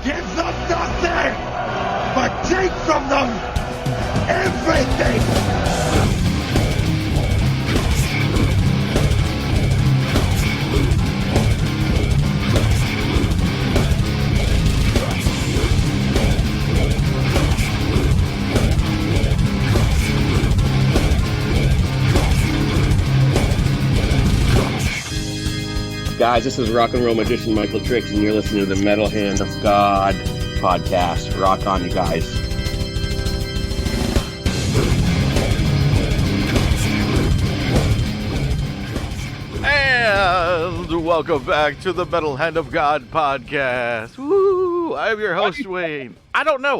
Give them nothing, but take from them everything. Guys, this is Rock and Roll Magician Michael Tricks, and you're listening to the Metal Hand of God podcast. Rock on, you guys. And welcome back to the Metal Hand of God podcast. Woo! I'm your host, Wayne. I don't know.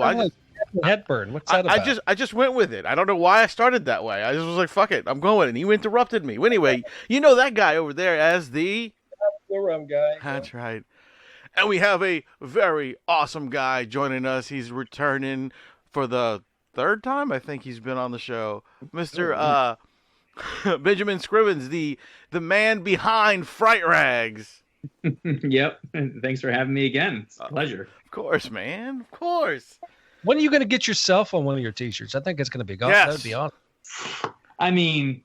Headburn. What's that about? I just went with it. I don't know why I started that way. I just was like, fuck it, I'm going, and you interrupted me. Anyway, you know that guy over there as the Rum Guy. That's right. And we have a very awesome guy joining us. He's returning for the third time I think he's been on the show. Mr. Benjamin Scrivens, the man behind Fright Rags. Yep. Thanks for having me again. It's a pleasure. Of course, man. Of course. When are you going to get yourself on one of your t-shirts? I think it's going to be gone. Yes. That would be awesome. I mean,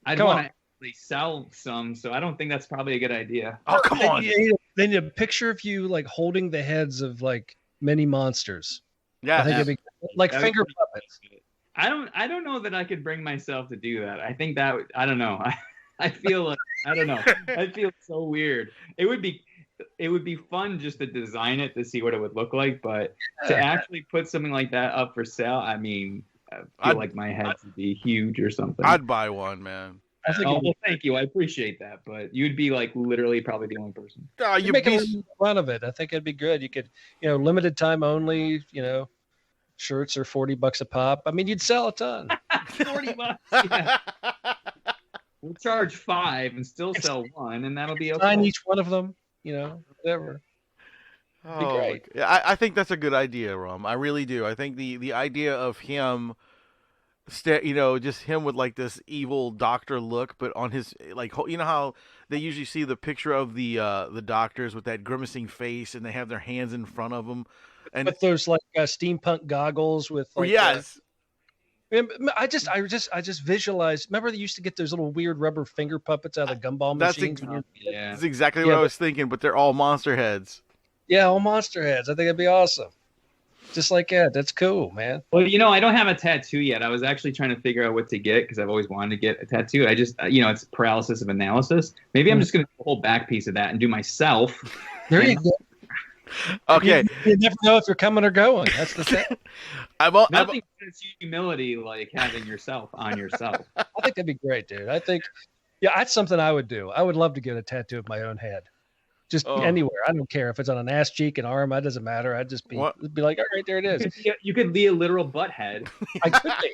I Come don't on. want to actually sell some, so I don't think that's probably a good idea. Oh, come on. Then a picture of you like holding the heads of like many monsters. Yeah. I think it'd be like That would finger be- puppets. I don't know that I could bring myself to do that. I think that I don't know. I feel like I don't know. I feel so weird. It would be fun just to design it to see what it would look like, but to actually put something like that up for sale, I mean, I feel like my head would be huge or something. I'd buy one, man. I think Oh, well, thank you. I appreciate that, but you'd be like literally probably the only person. Oh, you you make a beast. little fun of it. I think it'd be good. You could, limited time only. Shirts are $40 a pop. I mean, you'd sell a ton. $40. Yeah. We'll charge 5 and still sell one, and that'll be okay. Sign each one of them. Whatever. Oh, great. yeah, I think that's a good idea, Rum. I really do. I think the idea of him, just him with like this evil doctor look, but on his how they usually see the picture of the doctors with that grimacing face, and they have their hands in front of them, and With those like steampunk goggles with like, yes, I just visualized. Remember, they used to get those little weird rubber finger puppets out of the gumball That's machines. when you're- Yeah. that's exactly Yeah, what I but- was thinking. But they're all monster heads. Yeah, all monster heads. I think it'd be awesome. Just like that. That's cool, man. Well, I don't have a tattoo yet. I was actually trying to figure out what to get because I've always wanted to get a tattoo. I just, it's paralysis of analysis. Maybe I'm just going to do a whole back piece of that and do myself. There you go. Okay, You never know if you're coming or going. That's the thing. Nothing says humility like having yourself on yourself. I think that'd be great, dude. I think, that's something I would do. I would love to get a tattoo of my own head. Just Oh. anywhere. I don't care if it's on an ass cheek, an arm. It doesn't matter. I'd just be like, all right, there it is. You could be a literal butt head. I could be.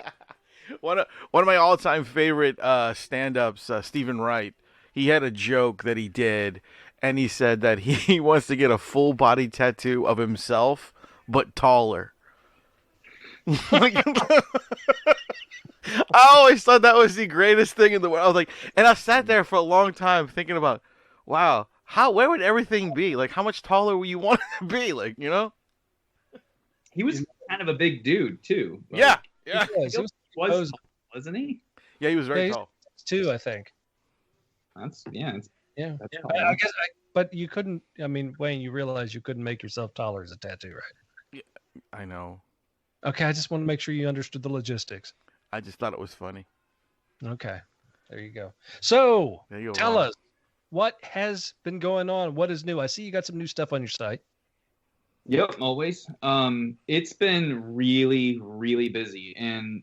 One of my all-time favorite stand-ups, Stephen Wright, he had a joke that he did, and he said that he wants to get a full-body tattoo of himself, but taller. I always thought that was the greatest thing in the world. I was like, and I sat there for a long time thinking about, wow, where would everything be? Like, how much taller would you want it to be? Like, He was kind of a big dude too. Like, Yeah. He was. He was wasn't he? Yeah, he was very Yeah, tall. too, I think. That's Yeah. That's Yeah. tall. I guess, but you couldn't. I mean, Wayne, you realize you couldn't make yourself taller as a tattoo, right? I know. Okay, I just want to make sure you understood the logistics. I just thought it was funny. Okay, there you go. So, There you go, tell Ron. us what has been going on. What is new? I see you got some new stuff on your site. Yep, always. It's been really, really busy, and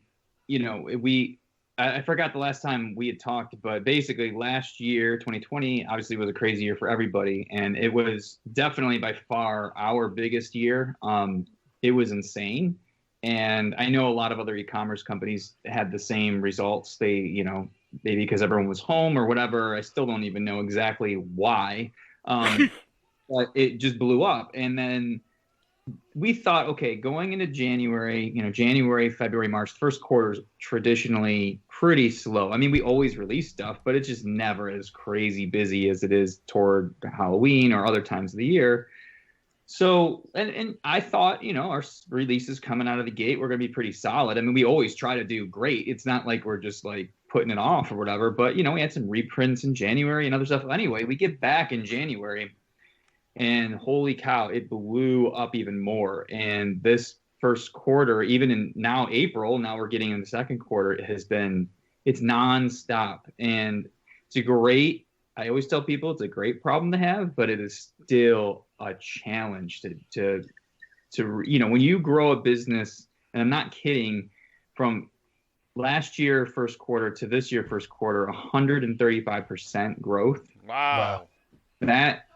I forgot the last time we had talked, but basically last year, 2020, obviously was a crazy year for everybody, and it was definitely by far our biggest year. It was insane, and I know a lot of other e-commerce companies had the same results. They, maybe because everyone was home or whatever. I still don't even know exactly why, but it just blew up, and then we thought, okay, going into January, January, February, March, first quarter's traditionally pretty slow. I mean, we always release stuff, but it's just never as crazy busy as it is toward Halloween or other times of the year. So, and I thought, our releases coming out of the gate were going to be pretty solid. I mean, we always try to do great. It's not like we're just like putting it off or whatever, but we had some reprints in January and other stuff. Anyway, we get back in January and holy cow, it blew up even more. And this first quarter, even in now April, now we're getting in the second quarter, it's nonstop. And I always tell people it's a great problem to have, but it is still a challenge to when you grow a business, and I'm not kidding, from last year first quarter to this year first quarter, 135% growth. Wow. That,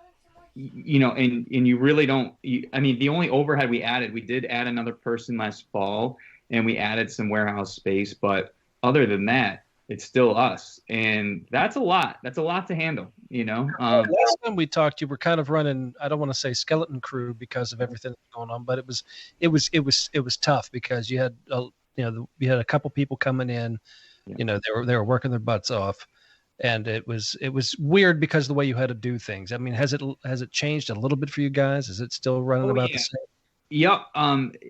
and you really don't, the only overhead we did add another person last fall, and we added some warehouse space, but other than that, it's still us. And that's a lot. That's a lot to handle, Last time we talked, you were kind of running, I don't want to say skeleton crew because of everything that's going on, but it was tough because you had, you had a couple people coming in, Yeah. they were working their butts off, and it was weird because of the way you had to do things. I mean, has it changed a little bit for you guys? Is it still running the same? Yep.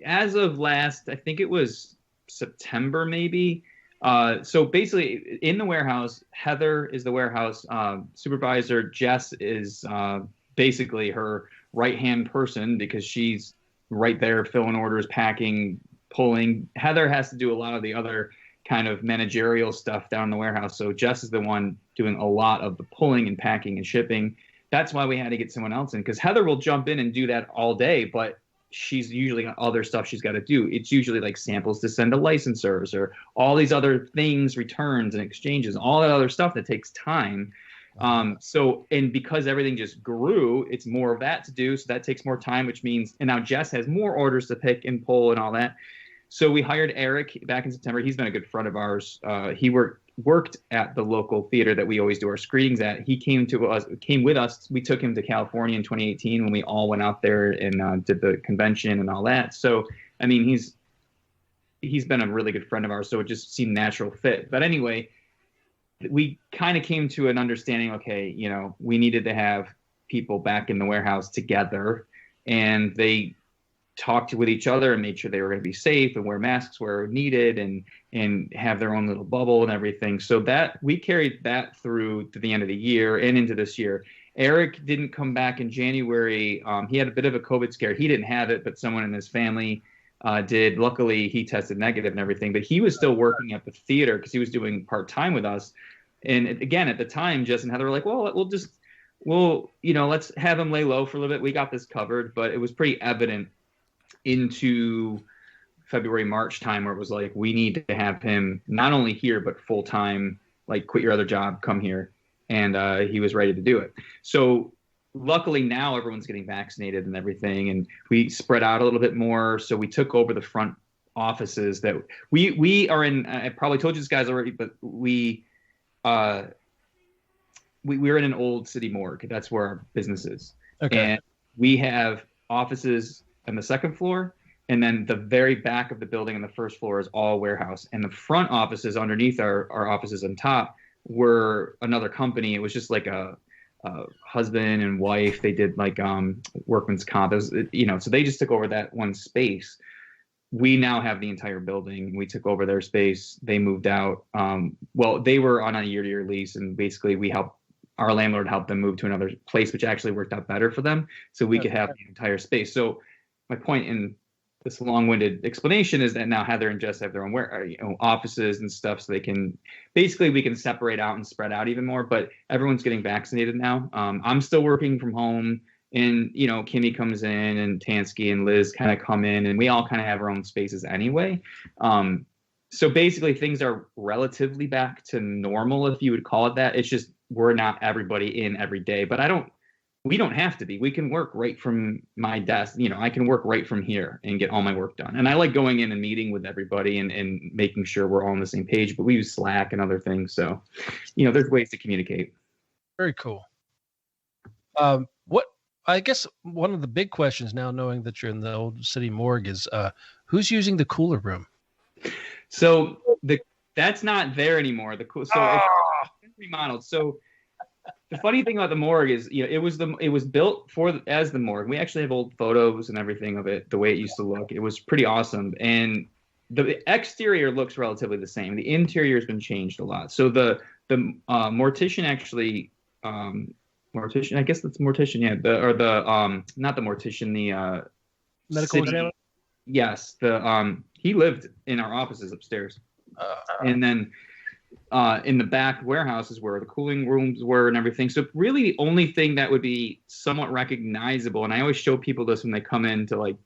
As of last, I think it was September, maybe. So basically, in the warehouse, Heather is the warehouse supervisor. Jess is basically her right-hand person because she's right there filling orders, packing, pulling. Heather has to do a lot of the other kind of managerial stuff down in the warehouse. So Jess is the one doing a lot of the pulling and packing and shipping. That's why we had to get someone else in, because Heather will jump in and do that all day, but she's usually got other stuff she's got to do. It's usually like samples to send to licensors or all these other things, returns and exchanges, all that other stuff that takes time. And because everything just grew, it's more of that to do. So that takes more time, which means, and now Jess has more orders to pick and pull and all that. So we hired Eric back in September. He's been a good friend of ours. He worked at the local theater that we always do our screenings at. He came with us. We took him to California in 2018 when we all went out there and did the convention and all that. So, I mean, he's been a really good friend of ours, so it just seemed natural fit. But anyway, we kind of came to an understanding, okay, we needed to have people back in the warehouse together, and they talked with each other and made sure they were going to be safe and wear masks where needed and have their own little bubble and everything. So that we carried that through to the end of the year and into this year. Eric didn't come back in January. He had a bit of a COVID scare. He didn't have it, but someone in his family did. Luckily, he tested negative and everything, but he was still working at the theater because he was doing part-time with us. And again, at the time, Jess and Heather were like, well, let's have him lay low for a little bit. We got this covered, but it was pretty evident into February, March time where it was like, we need to have him not only here, but full time, like quit your other job, come here. And he was ready to do it. So luckily now everyone's getting vaccinated and everything. And we spread out a little bit more. So we took over the front offices that we are in. I probably told you this guys already, but we're in an old city morgue. That's where our business is. Okay. And we have offices on the second floor, and then the very back of the building on the first floor is all warehouse. And the front offices underneath our offices on top were another company. It was just like a husband and wife. They did like workman's comp. So they just took over that one space. We now have the entire building. We took over their space. They moved out. They were on a year-to-year lease, and basically our landlord helped them move to another place, which actually worked out better for them. So we could have the entire space. So my point in this long-winded explanation is that now Heather and Jess have their own offices and stuff, so we can separate out and spread out even more. But everyone's getting vaccinated now. I'm still working from home, and Kimmy comes in, and Tansky and Liz kind of come in, and we all kind of have our own spaces anyway. So basically, things are relatively back to normal, if you would call it that. It's just we're not everybody in every day, but we don't have to be. We can work right from my desk. I can work right from here and get all my work done. And I like going in and meeting with everybody and making sure we're all on the same page, but we use Slack and other things. So, there's ways to communicate. Very cool. I guess one of the big questions now, knowing that you're in the old city morgue, is who's using the cooler room? So that's not there anymore. It's been remodeled. So The funny thing about the morgue is, it was built as the morgue. We actually have old photos and everything of it, the way it used to look. It was pretty awesome, and the exterior looks relatively the same. The interior has been changed a lot. So the mortician actually, mortician, I guess that's mortician, yeah. Not the mortician, the Medical examiner. Yes, he lived in our offices upstairs, and then. In the back warehouse is where the cooling rooms were and everything. So really the only thing that would be somewhat recognizable, and I always show people this when they come in to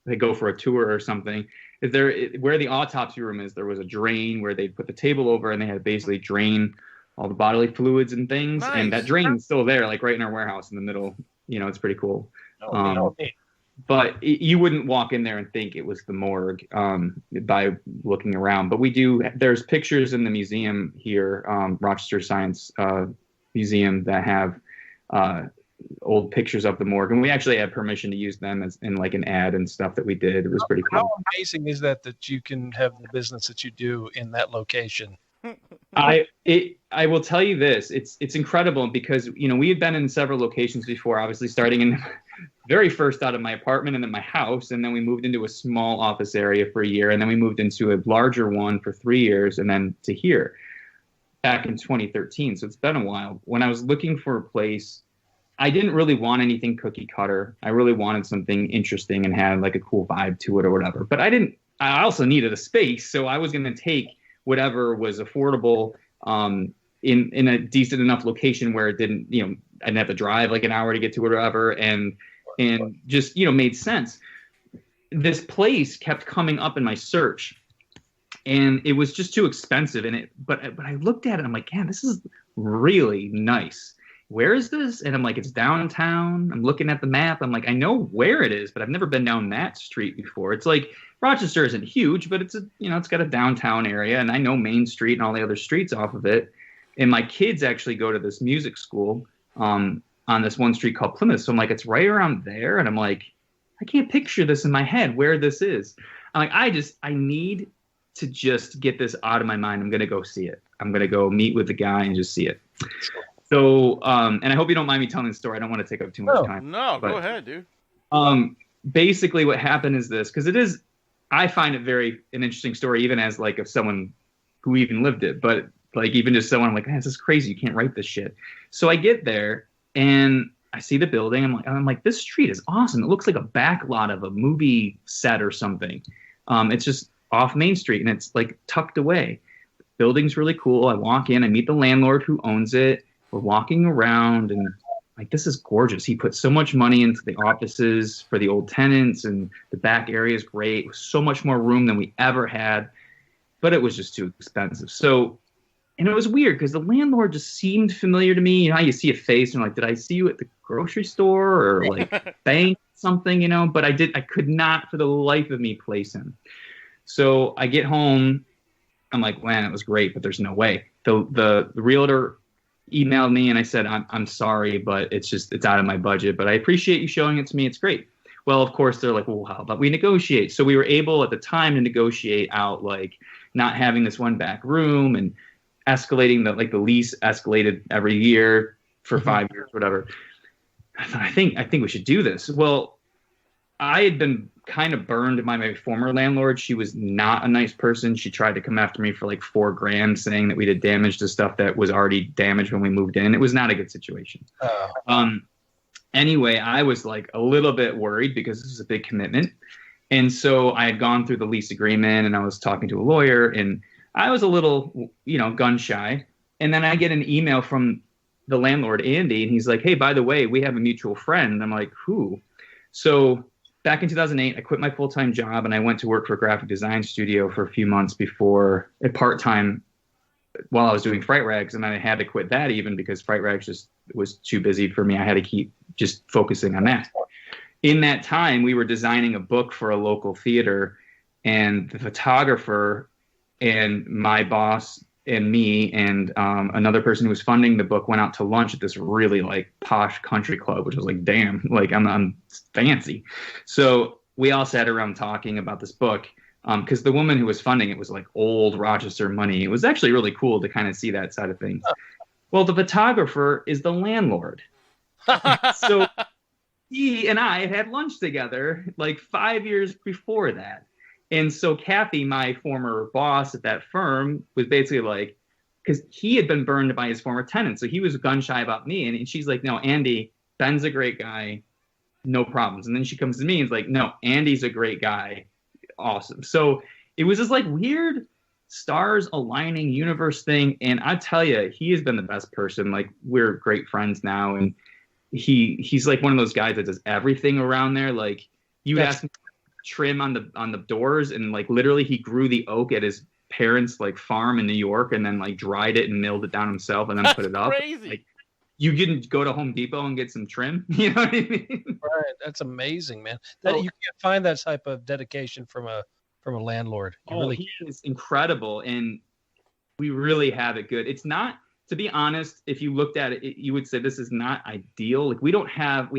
they go for a tour or something, is where the autopsy room is, there was a drain where they'd put the table over and they had basically drain all the bodily fluids and things. Nice. And that drain is still there, right in our warehouse in the middle. It's pretty cool. Okay. But you wouldn't walk in there and think it was the morgue by looking around. But there's pictures in the museum here, Rochester Science Museum, that have old pictures of the morgue. And we actually had permission to use them as in an ad and stuff that we did. It was pretty cool. How amazing is that you can have the business that you do in that location? I will tell you this. It's incredible because, we had been in several locations before, obviously starting in very first out of my apartment and then my house. And then we moved into a small office area for a year. And then we moved into a larger one for 3 years and then to here back in 2013. So it's been a while. When I was looking for a place, I didn't really want anything cookie cutter. I really wanted something interesting and had a cool vibe to it or whatever. But I also needed a space. So I was going to take whatever was affordable in a decent enough location where it didn't, I didn't have to drive an hour to get to it or whatever, and just, made sense. This place kept coming up in my search, and it was just too expensive. But I looked at it, and I'm like, yeah, this is really nice. Where is this? And I'm like, it's downtown. I'm looking at the map. I'm like, I know where it is, but I've never been down that street before. It's Rochester isn't huge, but it's it's got a downtown area, and I know Main Street and all the other streets off of it. And my kids actually go to this music school on this one street called Plymouth. So I'm like, it's right around there. And I'm like, I can't picture this in my head where this is. I'm like, I need to just get this out of my mind. I'm going to go see it. I'm going to go meet with the guy and just see it. So, and I hope you don't mind me telling the story. I don't want to take up too much time. No, go ahead, dude. Basically what happened is this, because I find it an interesting story, even as of someone who even lived it, but even just someone, I'm like, this is crazy. You can't write this shit. So I get there and I see the building. I'm like, this street is awesome. It looks like a back lot of a movie set or something. It's just off Main Street and it's tucked away. The building's really cool. I walk in, I meet the landlord who owns it. We're walking around and this is gorgeous. He put so much money into the offices for the old tenants, and the back area is great. So much more room than we ever had, but it was just too expensive. And it was weird because the landlord just seemed familiar to me. How you see a face and did I see you at the grocery store or bank something, but I could not for the life of me place him. So I get home. I'm like, man, it was great, but there's no way. The realtor emailed me and I said, I'm sorry, but it's out of my budget, but I appreciate you showing it to me. It's great. Well, of course they're like, well, how about we negotiate? So we were able at the time to negotiate out not having this one back room and escalating the lease escalated every year for 5 years, whatever. I thought, I think we should do this. Well, I had been kind of burned by my former landlord. She was not a nice person. She tried to come after me for $4,000, saying that we did damage to stuff that was already damaged when we moved in. It was not a good situation. Anyway, I was a little bit worried because this was a big commitment. And so I had gone through the lease agreement and I was talking to a lawyer and I was a little, gun shy. And then I get an email from the landlord, Andy, and he's like, hey, by the way, we have a mutual friend. I'm like, who? So back in 2008, I quit my full-time job and I went to work for a graphic design studio for a few months before a part-time while I was doing Fright Rags. And then I had to quit that even because Fright Rags just was too busy for me. I had to keep just focusing on that. In that time, we were designing a book for a local theater, and the photographer and my boss and me and another person who was funding the book went out to lunch at this really posh country club, which was damn, I'm fancy. So we all sat around talking about this book because the woman who was funding it was old Rochester money. It was actually really cool to kind of see that side of things. Well, the photographer is the landlord. So he and I had lunch together like 5 years before that. And so Kathy, my former boss at that firm, was basically like, because he had been burned by his former tenant. So he was gun shy about me. And she's like, no, Andy, Ben's a great guy. No problems. And then she comes to me and is like, no, Andy's a great guy. Awesome. So it was this like weird stars aligning universe thing. And I tell you, he has been the best person. Like, we're great friends now. And he's like one of those guys that does everything around there. Like, you ask him to trim on the doors, and like literally he grew the oak at his parents' like farm in New York, and then like dried it and milled it down himself, and then put it up. Crazy. Like, you can go to Home Depot and get some trim. You know what I mean? Right. That's amazing, man. That you can't find that type of dedication from a landlord. He is incredible, and we really have it good. It's not, to be honest, if you looked at it, you would say this is not ideal. Like, we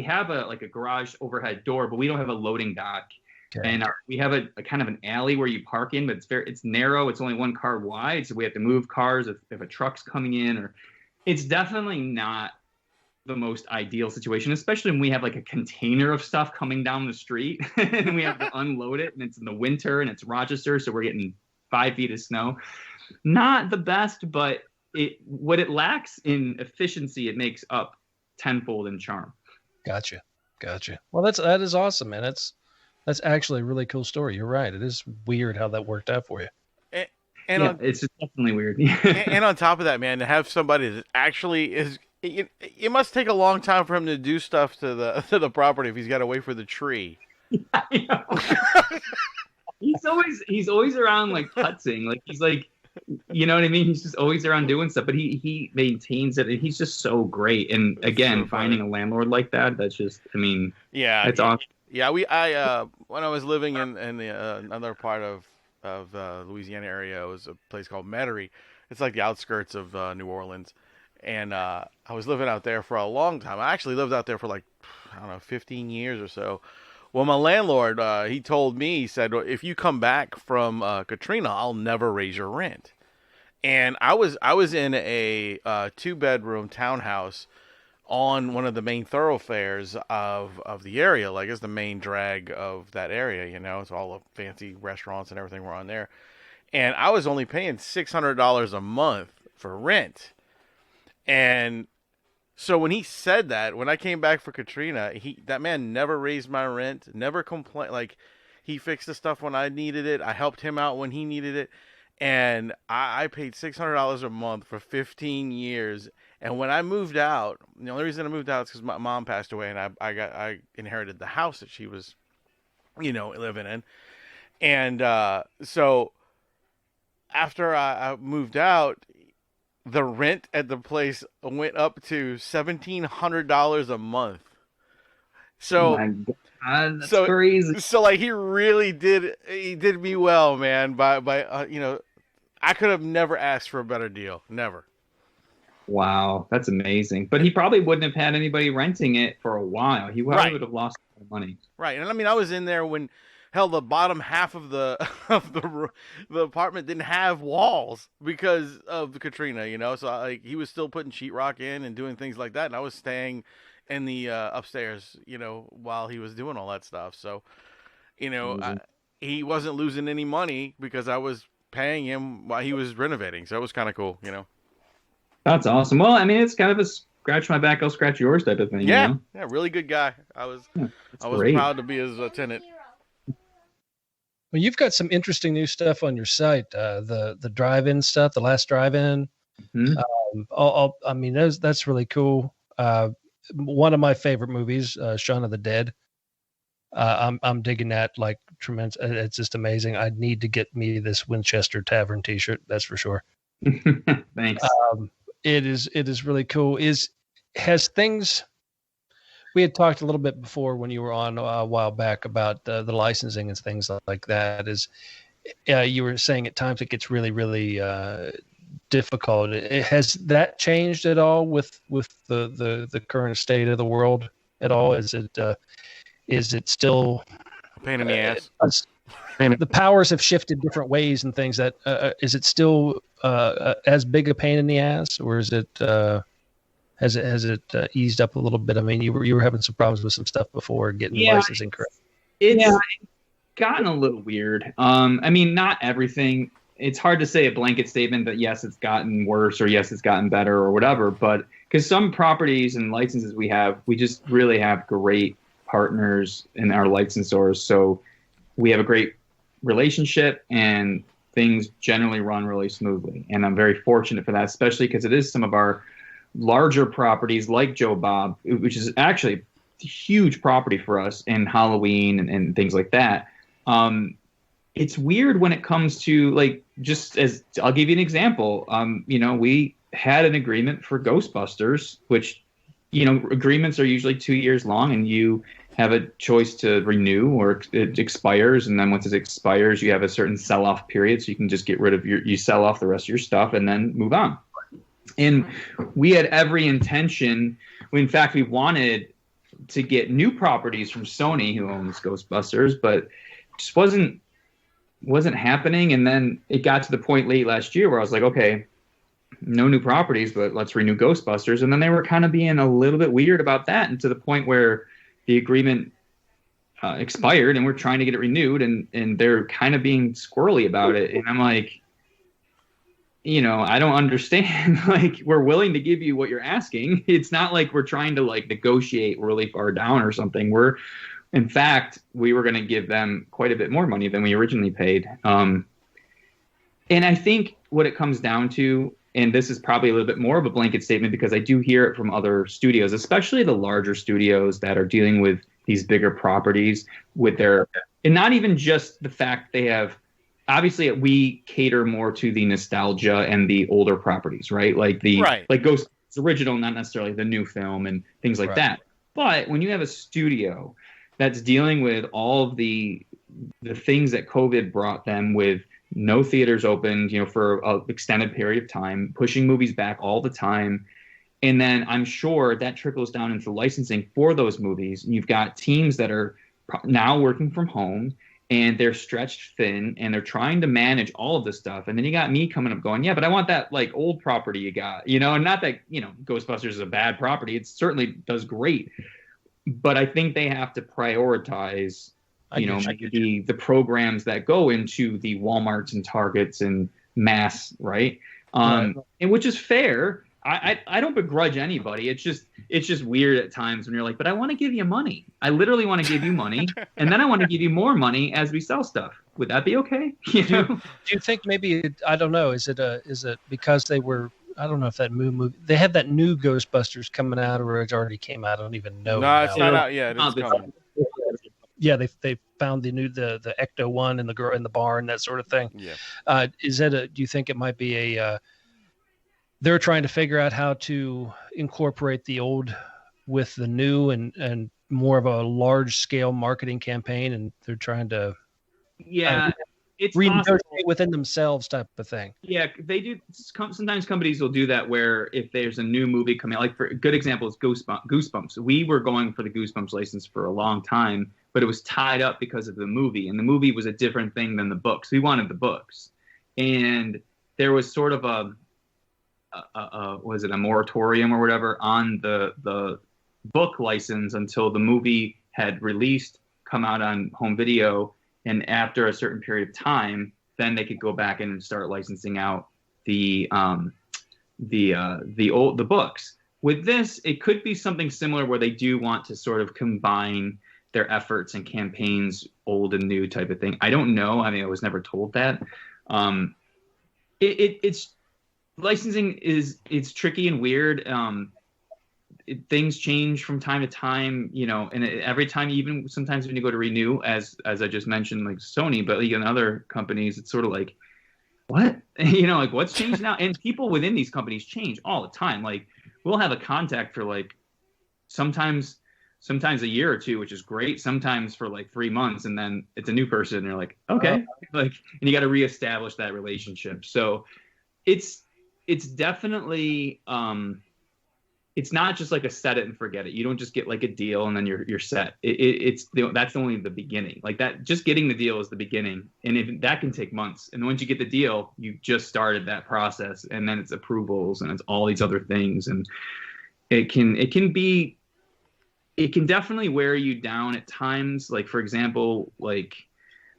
have a garage overhead door, but we don't have a loading dock. Okay. And we have a kind of an alley where you park in, but it's narrow. It's only one car wide, so we have to move cars if a truck's coming in. Or it's definitely not the most ideal situation, especially when we have like a container of stuff coming down the street and we have to unload it, and it's in the winter and it's Rochester, so we're getting 5 feet of snow. Not the best, but what it lacks in efficiency, it makes up tenfold in charm. Gotcha. Well, that is awesome, man. That's actually a really cool story. You're right. It is weird how that worked out for you. It's definitely weird. And on top of that, man, to have somebody that actually is, it must take a long time for him to do stuff to the property if he's got to wait for the tree. I know. he's always around like putzing. Like, he's like, you know what I mean? He's just always around doing stuff, but he maintains it, and he's just so great. And again, finding a landlord like that, that's just, I mean, it's awesome. Yeah, I when I was living in the another part of Louisiana area, it was a place called Metairie. It's like the outskirts of New Orleans, and I was living out there for a long time. I actually lived out there for like, I don't know, 15 years or so. Well, my landlord, he told me, he said, if you come back from Katrina, I'll never raise your rent. And I was in a 2-bedroom townhouse on one of the main thoroughfares of the area. Like, it's the main drag of that area, you know. It's all the fancy restaurants and everything were on there. And I was only paying $600 a month for rent. And so when he said that, when I came back for Katrina, that man never raised my rent, never complained. Like, he fixed the stuff when I needed it. I helped him out when he needed it. And I paid $600 a month for 15 years. And when I moved out, the only reason I moved out is because my mom passed away, and I inherited the house that she was, living in. And so after I moved out, the rent at the place went up to $1,700 a month. So, oh my God, that's crazy. So like, he really did me well, man. By I could have never asked for a better deal. Never. Wow, that's amazing. But he probably wouldn't have had anybody renting it for a while. He probably would have lost money. Right, and I mean, I was in there when, hell, the bottom half of the apartment didn't have walls because of Katrina. So he was still putting sheetrock in and doing things like that, and I was staying in the upstairs, while he was doing all that stuff. So, he wasn't losing any money because I was paying him while he was renovating. So it was kind of cool, That's awesome. Well, I mean, it's kind of a scratch my back, I'll scratch yours type of thing. Yeah, yeah, really good guy. I was great. Proud to be his tenant. Well, you've got some interesting new stuff on your site. The drive-in stuff, the last drive-in. Mm-hmm. That's really cool. One of my favorite movies, Shaun of the Dead. I'm digging that like tremendous. It's just amazing. I need to get me this Winchester Tavern T-shirt. That's for sure. Thanks. It is really cool. Has things, we had talked a little bit before when you were on a while back about the licensing and things like that. You were saying at times it gets really, really difficult. Has that changed at all with the current state of the world at all? Is it still a pain in the ass? The powers have shifted different ways and things. That is it still as big a pain in the ass, or is it has it eased up a little bit? I mean, you were having some problems with some stuff before getting licensing correct. It's gotten a little weird. I mean, not everything. It's hard to say a blanket statement that yes, it's gotten worse or yes, it's gotten better or whatever. But because some properties and licenses we just really have great partners in our licensors. So we have a great relationship and things generally run really smoothly. And I'm very fortunate for that, especially because it is some of our larger properties like Joe Bob, which is actually a huge property for us in Halloween and things like that. It's weird when it comes to, like, just as I'll give you an example. We had an agreement for Ghostbusters, which, agreements are usually 2 years long, and you have a choice to renew or it expires. And then once it expires, you have a certain sell-off period. So you can just get rid of you sell off the rest of your stuff and then move on. And we had every intention. In fact, we wanted to get new properties from Sony, who owns Ghostbusters, but just wasn't happening. And then it got to the point late last year where I was like, okay, no new properties, but let's renew Ghostbusters. And then they were kind of being a little bit weird about that, and to the point where the agreement expired and we're trying to get it renewed, and they're kind of being squirrely about it. And I'm like, I don't understand. Like, we're willing to give you what you're asking. It's not like we're trying to negotiate really far down or something. In fact, we were going to give them quite a bit more money than we originally paid. And I think what it comes down to, and this is probably a little bit more of a blanket statement because I do hear it from other studios, especially the larger studios that are dealing with these bigger properties and not even just the fact they have, obviously we cater more to the nostalgia and the older properties, right? Like Ghostbusters original, not necessarily the new film and things like that. But when you have a studio that's dealing with all of the things that COVID brought them, with no theaters opened, for an extended period of time, pushing movies back all the time. And then I'm sure that trickles down into licensing for those movies. And you've got teams that are now working from home, and they're stretched thin, and they're trying to manage all of this stuff. And then you got me coming up going, yeah, but I want that old property you got, and not that, Ghostbusters is a bad property. It certainly does great. But I think they have to prioritize the programs that go into the Walmarts and Targets and mass, right? And which is fair. I don't begrudge anybody. It's just weird at times when you're like, but I want to give you money. I literally want to give you money, and then I want to give you more money as we sell stuff. Would that be okay? Do you think maybe, I don't know, is it because they were, I don't know if that movie, they had that new Ghostbusters coming out, or it already came out. I don't even know. No, it's not out yet. It's coming. Yeah, they found the new the Ecto one and the girl in the barn, that sort of thing. Yeah. Do you think it might be they're trying to figure out how to incorporate the old with the new and more of a large scale marketing campaign, and they're trying to it's renegotiate within themselves type of thing? Yeah, they do. Sometimes companies will do that, where if there's a new movie coming out, like for a good example is Goosebumps. We were going for the Goosebumps license for a long time, but it was tied up because of the movie, and the movie was a different thing than the books. We wanted the books, and there was sort of a moratorium or whatever on the book license until the movie had come out on home video, and after a certain period of time, then they could go back and start licensing out the books. With this, it could be something similar where they do want to sort of combine their efforts and campaigns, old and new type of thing. I don't know. I mean, I was never told that. It's licensing it's tricky and weird. Things change from time to time, and every time, even sometimes when you go to renew, as I just mentioned, like Sony, but even other companies, it's sort of like, what? Like, what's changed now? And people within these companies change all the time. Like, we'll have a contact for like sometimes a year or two, which is great. Sometimes for like 3 months, and then it's a new person, and you're like, okay, and you got to reestablish that relationship. So it's definitely it's not just like a set it and forget it. You don't just get like a deal and then you're set. That's only the beginning. Like that, just getting the deal is the beginning, and if that can take months. And once you get the deal, you just started that process, and then it's approvals and it's all these other things, and it can definitely wear you down at times. Like, for example, like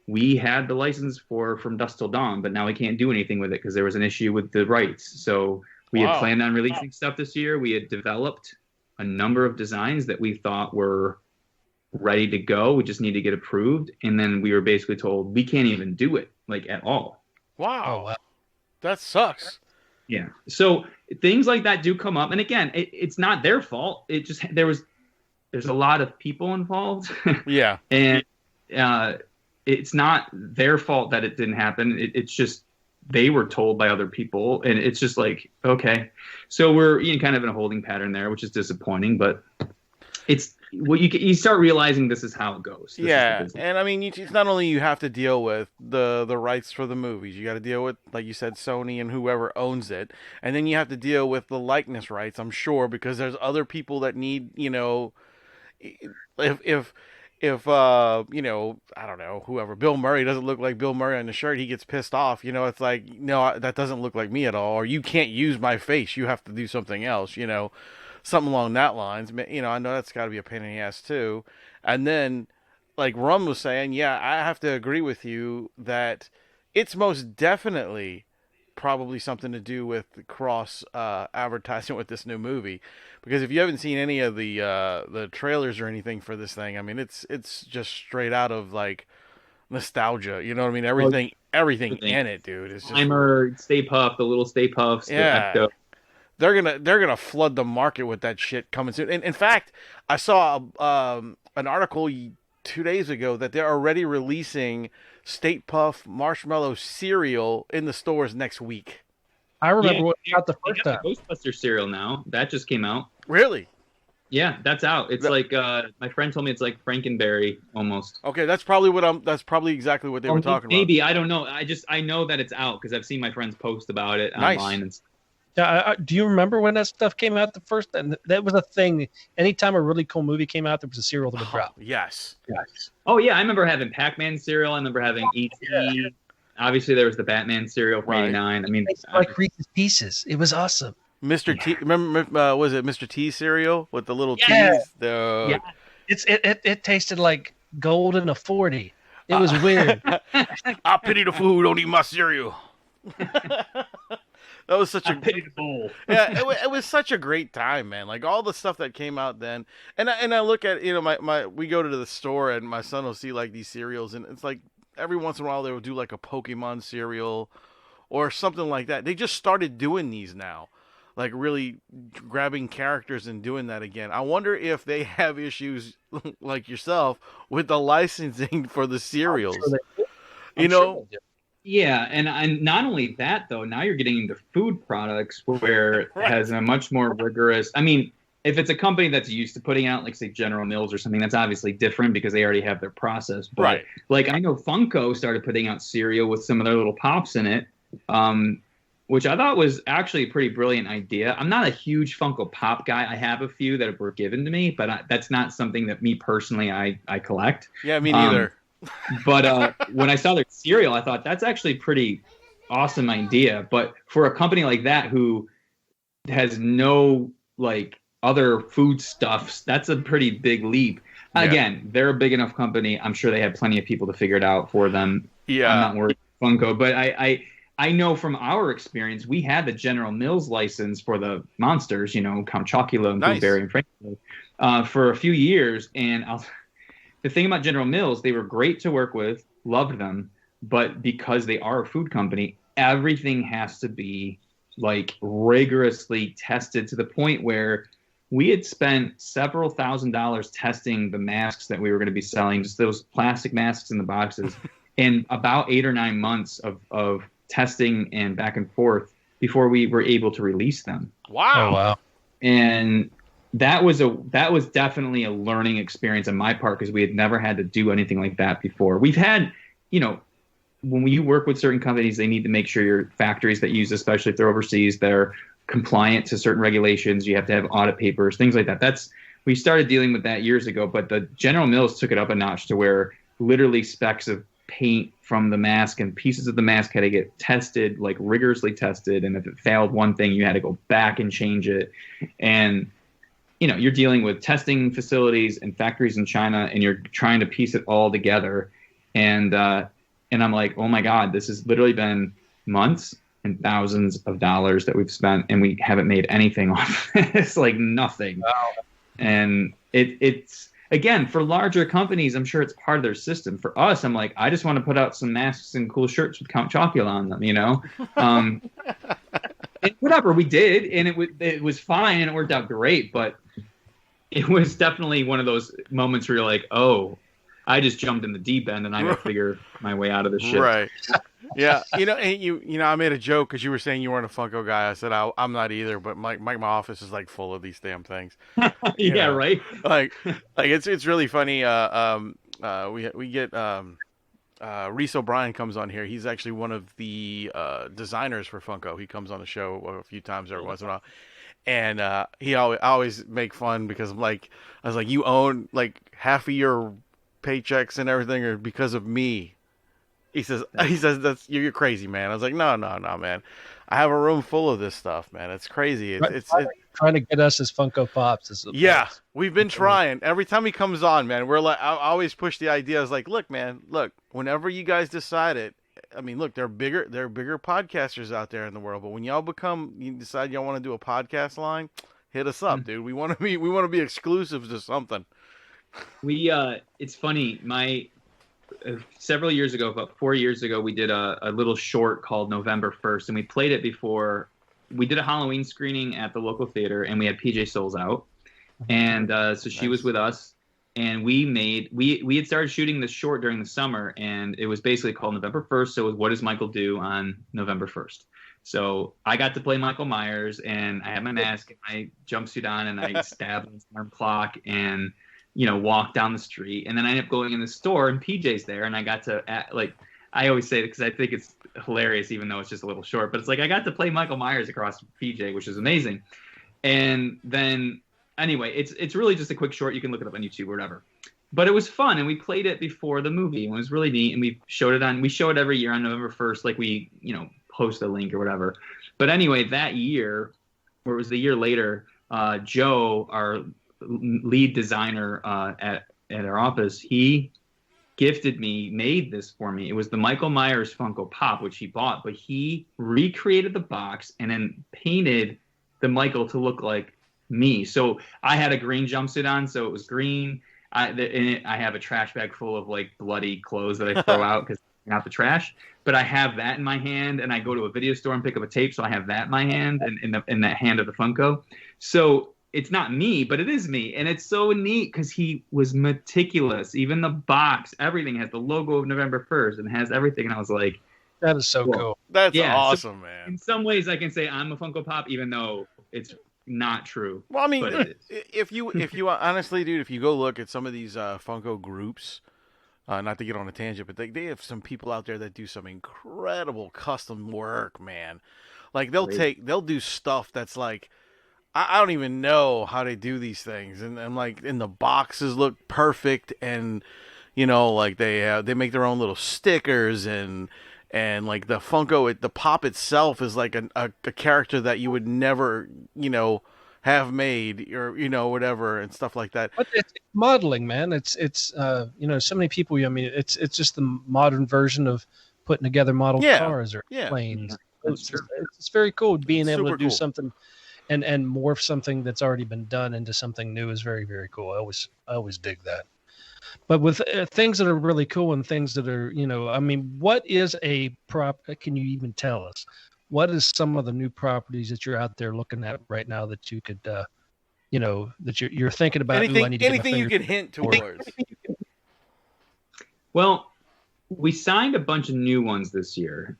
we had the license From Dusk Till Dawn, but now we can't do anything with it because there was an issue with the rights. So we had planned on releasing stuff this year. We had developed a number of designs that we thought were ready to go. We just need to get approved. And then we were basically told we can't even do it, like, at all. Wow. Oh, wow. That sucks. Yeah. So things like that do come up. And again, it's not their fault. It just, there's a lot of people involved. Yeah. And it's not their fault that it didn't happen. It's just, they were told by other people, and it's just like, okay. So we're kind of in a holding pattern there, which is disappointing, but it's well, you start realizing this is how it goes. And I mean, it's not only you have to deal with the rights for the movies, you got to deal with, like you said, Sony and whoever owns it, and then you have to deal with the likeness rights, I'm sure, because there's other people that need, if I don't know, whoever, Bill Murray doesn't look like Bill Murray on the shirt, he gets pissed off. It's like, no, that doesn't look like me at all. Or you can't use my face. You have to do something else, something along that lines. I know that's got to be a pain in the ass too. And then, like Rum was saying, yeah, I have to agree with you that it's most definitely probably something to do with cross advertising with this new movie, because if you haven't seen any of the trailers or anything for this thing, I mean, it's just straight out of like nostalgia. You know what I mean? Everything in it, dude. It's just Timer, Stay Puft, the little Stay Puffs. Yeah. They're gonna flood the market with that shit coming soon. And in fact, I saw an article 2 days ago that they're already releasing Stay Puft Marshmallow cereal in the stores next week. I remember what we got the first time. Ghostbuster cereal now. That just came out. Really? Yeah, that's out. It's like my friend told me it's like Frankenberry almost. Okay, that's probably exactly what they were talking about. Maybe, I don't know. I know that it's out because I've seen my friends post about it online and stuff. Yeah, do you remember when that stuff came out the first? And that was a thing. Anytime a really cool movie came out, there was a cereal that would drop. Yes. Oh yeah, I remember having Pac-Man cereal. I remember having E.T. Yeah. Obviously, there was the Batman cereal for '89. I mean, it's like Reese's Pieces. It was awesome. Mr. T. Remember, was it Mr. T cereal with the little T's? Yeah. It tasted like gold in a 40. It was weird. I pity the fool who don't eat my cereal. That was such a bowl. Yeah, it was such a great time, man. Like all the stuff that came out then, and I look at we go to the store and my son will see like these cereals, and it's like every once in a while they will do like a Pokemon cereal or something like that. They just started doing these now, like really grabbing characters and doing that again. I wonder if they have issues like yourself with the licensing for the cereals. I'm sure they do. Yeah, and not only that, though, now you're getting into food products where it has a much more rigorous... I mean, if it's a company that's used to putting out, like, say, General Mills or something, that's obviously different because they already have their process. But, right. Like, I know Funko started putting out cereal with some of their little pops in it, which I thought was actually a pretty brilliant idea. I'm not a huge Funko Pop guy. I have a few that were given to me, but that's not something that me personally I collect. Yeah, me neither. But when I saw their cereal, I thought that's actually a pretty awesome idea. But for a company like that who has no like other food stuffs, that's a pretty big leap. Yeah. Again, they're a big enough company. I'm sure they have plenty of people to figure it out for them. Yeah, I'm not worried about Funko, but I know from our experience, we had the General Mills license for the monsters, Count Chocula and Blueberry and Frankenberry, for a few years, and the thing about General Mills, they were great to work with, loved them, but because they are a food company, everything has to be like rigorously tested to the point where we had spent several $1,000s testing the masks that we were going to be selling, just those plastic masks in the boxes, and about 8 or 9 months of testing and back and forth before we were able to release them. Wow. Oh, wow. And that was definitely a learning experience on my part because we had never had to do anything like that before. We've had, when you work with certain companies, they need to make sure your factories that use, especially if they're overseas, they're compliant to certain regulations. You have to have audit papers, things like that. We started dealing with that years ago, but the General Mills took it up a notch to where literally specks of paint from the mask and pieces of the mask had to get tested, like rigorously tested. And if it failed one thing, you had to go back and change it. And, you're dealing with testing facilities and factories in China, and you're trying to piece it all together. And I'm like, oh my God, this has literally been months and thousands of dollars that we've spent, and we haven't made anything off. It's like nothing. Wow. And it's, again, for larger companies, I'm sure it's part of their system. For us, I'm like, I just want to put out some masks and cool shirts with Count Chocula on them, and whatever, we did, and it was fine, and it worked out great, but it was definitely one of those moments where you're like, oh, I just jumped in the deep end, and I got to figure my way out of this shit. Right. Yeah. And I made a joke because you were saying you weren't a Funko guy. I said, I'm not either, but my my office is like full of these damn things. Yeah, right. Like it's really funny. We get Reese O'Brien comes on here. He's actually one of the designers for Funko. He comes on the show a few times every once in a while. And I always make fun because I was like, you own like half of your paychecks and everything are because of me. He says that's you're crazy, man. I was like, no, man. I have a room full of this stuff, man. It's crazy. It's trying to get us as Funko Pops. Yeah, we've been trying. Every time he comes on, man, we're like, I always push the idea. I was like, look, whenever you guys decide it, I mean, look, there are bigger podcasters out there in the world, but when you decide y'all want to do a podcast line, hit us up, dude. We want to be exclusive to something. It's funny. Several years ago, about 4 years ago, we did a little short called November 1st, and we played it before. We did a Halloween screening at the local theater, and we had PJ Souls out, and so she was with us, and we had started shooting this short during the summer, and it was basically called November 1st. So it was, what does Michael do on November 1st? So I got to play Michael Myers, and I had my mask and my jumpsuit on, and I stabbed an alarm clock and walk down the street, and then I ended up going in the store, and PJ's there, and I got to I always say it because I think it's hilarious, even though it's just a little short. But it's like I got to play Michael Myers across PJ, which is amazing. And then anyway, it's really just a quick short. You can look it up on YouTube or whatever. But it was fun, and we played it before the movie, and it was really neat. And we show it every year on November 1st, like we post a link or whatever. But anyway, that year, or it was the year later, Joe, our lead designer at our office, he made this for me. It was the Michael Myers Funko Pop, which he bought, but he recreated the box and then painted the Michael to look like me. So I had a green jumpsuit on, so it was green. I have a trash bag full of like bloody clothes that I throw out because not the trash. But I have that in my hand, and I go to a video store and pick up a tape, so I have that in my hand and in that hand of the Funko. So it's not me, but it is me. And it's so neat because he was meticulous. Even the box, everything has the logo of November 1st and has everything. And I was like, that is so cool. That's awesome, man. In some ways, I can say I'm a Funko Pop, even though it's not true. Well, I mean, if you honestly, dude, if you go look at some of these Funko groups, not to get on a tangent, but they have some people out there that do some incredible custom work, man. Like they'll do stuff that's like, I don't even know how they do these things, and like, and the boxes look perfect, and like they make their own little stickers, and like the Funko, the pop itself is like a character that you would never have made, or whatever, and stuff like that. But it's modeling, man. It's so many people. I mean, it's just the modern version of putting together model cars or planes. It's very cool being able to do something. And morph something that's already been done into something new is very, very cool. I always dig that. But with things that are really cool and things that are, I mean, what is a prop? Can you even tell us? What is some of the new properties that you're out there looking at right now that you could, that you're thinking about? Anything you could hint towards. Well, we signed a bunch of new ones this year.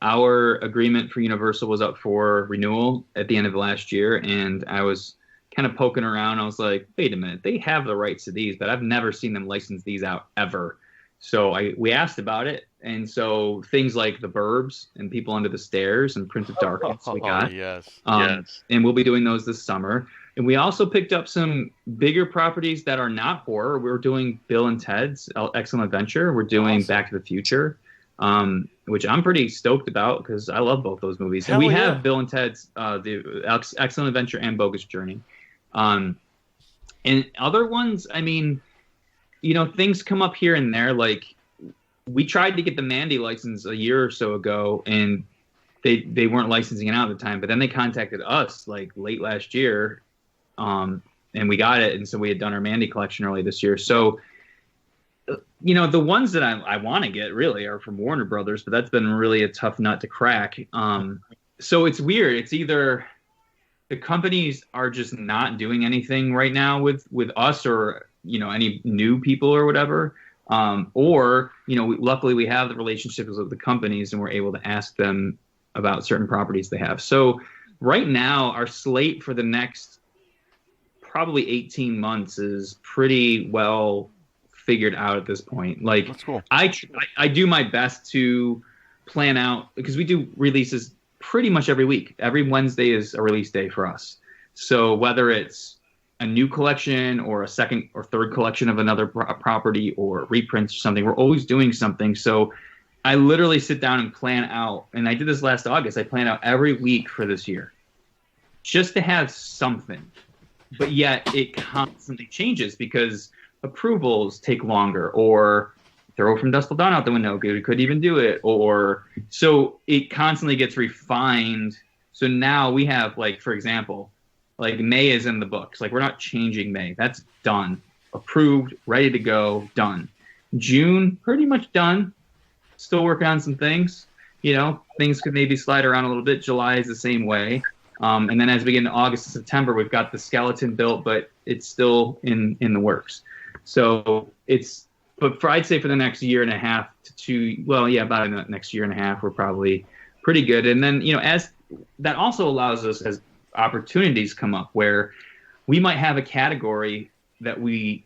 Our agreement for Universal was up for renewal at the end of last year, and I was kind of poking around. I was like, wait a minute, they have the rights to these, but I've never seen them license these out ever. So we asked about it, and so things like The Burbs and People Under the Stairs and Prince of Darkness we got. Yes. And we'll be doing those this summer. And we also picked up some bigger properties that are not horror. We're doing Bill and Ted's Excellent Adventure. We're doing Back to the Future, which I'm pretty stoked about because I love both those movies. Hell and we yeah. have Bill and Ted's the Excellent Adventure and Bogus Journey. And other ones, I mean, you know, things come up here and there. Like we tried to get the Mandy license a year or so ago, and they weren't licensing it out at the time. But then they contacted us like late last year, and we got it. And so we had done our Mandy collection early this year. So, you know, the ones that I want to get really are from Warner Brothers, but that's been really a tough nut to crack. So it's weird. It's either the companies are just not doing anything right now with us or, you know, any new people or whatever. Or, you know, luckily we have the relationships with the companies and we're able to ask them about certain properties they have. So right now our slate for the next probably 18 months is pretty well figured out at this point. Like, That's cool. I do my best to plan out because we do releases pretty much every week. Every Wednesday is a release day for us. So whether it's a new collection or a second or third collection of another property or reprints or something, we're always doing something. So I literally sit down and plan out, and I did this last August. I planned out every week for this year just to have something. But yet it constantly changes because approvals take longer, or throw From Dusk Till Dawn out the window because we couldn't even do it, or so it constantly gets refined. So now we have, like, for example, like May is in the books. Like, we're not changing May. That's done, approved, ready to go, done. June, pretty much done. Still working on some things. You know, things could maybe slide around a little bit. July is the same way. And then as we get into August and September, we've got the skeleton built, but it's still in the works. So I'd say for the next year and a half to two, well, yeah, about the next year and a half, we're probably pretty good. And then, you know, as that also allows us, as opportunities come up where we might have a category that we